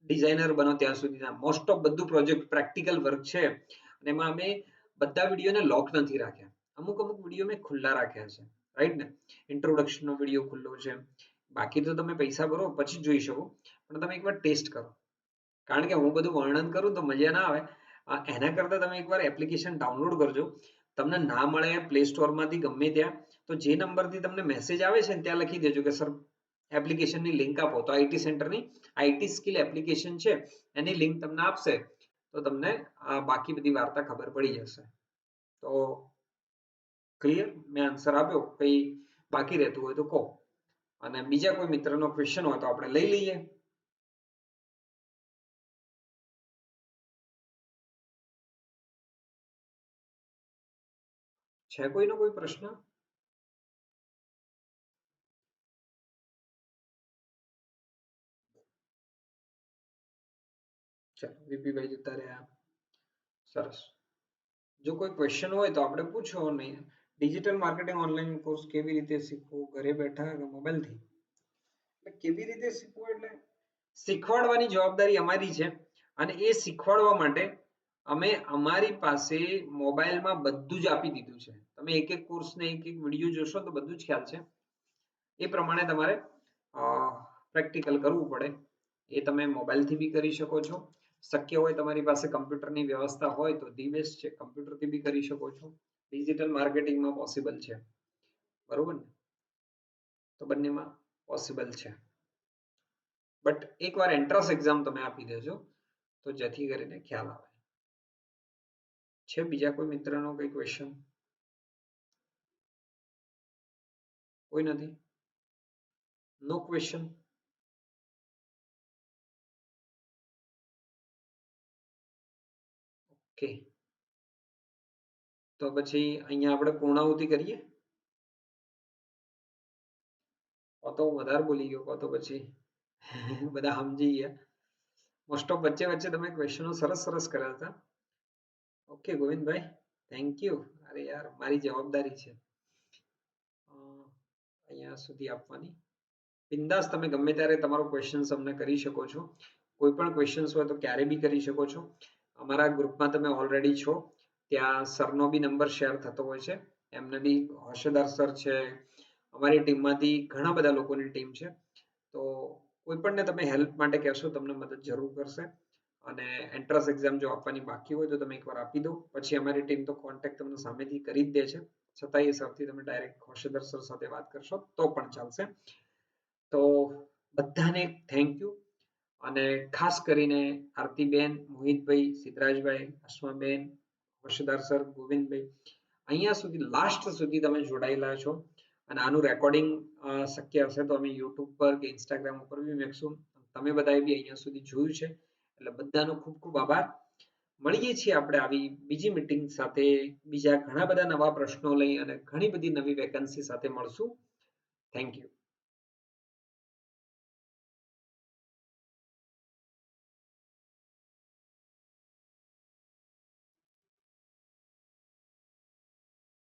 ડિઝાઇનર બનો ત્યાં સુધીના મોસ્ટ ઓફ બધું પ્રોજેક્ટ પ્રેક્ટિકલ વર્ક છે અને એમાં અમે બધા વિડીયોને લોક નથી રાખ્યા, અમુક વિડીયો મેં ખુલ્લા રાખ્યા છે, રાઈટ ને. ઇન્ટ્રોડક્શનનો વિડીયો ખુલ્લો છે, બાકી તો તમે પૈસા ભરો પછી જોઈ શકો, પણ તમે એકવાર ટેસ્ટ કરો, કારણ કે હું બધું વર્ણન કરું તો મજા ના આવે. એના કરતા તમે એકવાર એપ્લિકેશન ડાઉનલોડ કરજો. તમને ના મળે પ્લે સ્ટોરમાંથી ગમે ત્યાં, તો જે નંબરથી તમને મેસેજ આવે છે ને ત્યાં લખી દેજો કે સર એપ્લિકેશનની લિંક આપો, તો આઈટી સેન્ટરની આઈટી સ્કિલ એપ્લિકેશન છે એની લિંક તમને આપશે, તો તમને બાકી બધી વાર્તા ખબર પડી જશે. તો ક્લિયર, મેં આન્સર આપ્યો, કઈ બાકી રહેતું હોય તો કહો. અને બીજા કોઈ મિત્રનો ક્વેશ્ચન હોય તો આપણે લઈ લઈએ. છે કોઈનો કોઈ પ્રશ્ન? ચાલો, વીપીભાઈ જતા રહ્યા, સરસ. જો કોઈ ક્વેશ્ચન હોય તો આપણે પૂછો. નહીં, ડિજિટલ માર્કેટિંગ ઓનલાઈન કોર્સ કેવી રીતે શીખવું ઘરે બેઠા કે મોબાઈલથી? એટલે કેવી રીતે શીખવું એટલે શીખવાડવાની જવાબદારી અમારી છે, અને એ શીખવાડવા માટે અમે અમારી પાસે મોબાઈલમાં બધું જ આપી દીધું છે. તમે એક એક કોર્સને એક એક વિડીયો જોશો તો બધું જ ખ્યાલ છે. એ પ્રમાણે તમારે પ્રેક્ટિકલ કરવું પડે. એ તમે મોબાઈલથી બી કરી શકો છો, શક્ય હોય તમારી પાસે કમ્પ્યુટરની વ્યવસ્થા હોય તો ધી બેસ્ટ છે, કમ્પ્યુટરથી બી કરી શકો છો. ડિજિટલ માર્કેટિંગમાં પોસિબલ છે, બરોબર ને? તો બંનેમાં પોસિબલ છે. બટ એકવાર એન્ટ્રન્સ એક્ઝામ તમે આપી દેજો તો જેથી કરીને ખ્યાલ આવે. છે બીજા કોઈ મિત્રનો કોઈ ક્વેશ્ચન? કોઈ નથી? નો ક્વેશ્ચન? ઓકે, તો પછી અહીંયા આપણે પૂર્ણાહુતિ કરીએ. તો વધારે બોલી ગયો, તો પછી બધા સમજી ગયા. મોસ્ટ ઓફ વચ્ચે વચ્ચે તમે ક્વેશ્ચનો સરસ સરસ કર્યા હતા. Okay Govindbhai, thank you. અરે યાર, મારી જવાબદારી છે અહીંયા સુધી આપવાની. બિંદાસ તમે ગમે ત્યારે તમારો ક્વેશ્ચન અમને કરી શકો છો. કોઈ પણ ક્વેશ્ચન્સ હોય તો ક્યારે બી કરી શકો છો. અમારા ગ્રુપમાં તમે ઓલરેડી છો, ત્યાં સરનો બી નંબર શેર થતો હોય છે, એમને બી હર્ષદાર સર છે, અમારી ટીમમાંથી ઘણા બધા લોકોની ટીમ છે. તો કોઈ પણને તમે હેલ્પ માટે કહેશો, તમને મદદ જરૂર કરશે. અને એન્ટ્રન્સ એક્ઝામ જો આપવાની બાકી હોય તો તમે એકવાર આપી દો, પછી અમારી ટીમ તો કોન્ટેક્ટ તમને સામેથી કરી જ દે છે. છતાં એ સરથી તમે ડાયરેક્ટ હર્ષદર સર સાથે વાત કરશો તો પણ ચાલશે. તો બધાને થેન્ક યુ. અને ખાસ કરીને આરતીબેન, મોહિતભાઈ, સિદ્ધરાજભાઈ, અશ્માબેન, હર્ષદાર સર, ગોવિંદભાઈ, અહીંયા સુધી લાસ્ટ સુધી તમે જોડાયેલા છો. અને આનું રેકોર્ડિંગ શક્ય હશે તો અમે યુટ્યુબ પર કે ઇન્સ્ટાગ્રામ ઉપર બી મૂકશું. તમે બધાએ બી અહીંયા સુધી જોયું છે, એટલે બધાનો ખૂબ ખૂબ આભાર. મળીએ છીએ આપણે આવી બીજી મીટિંગ સાથે, બીજા ઘણા બધા નવા પ્રશ્નો લઈ અને ઘણી બધી નવી વેકન્સી સાથે મળશું. Thank you.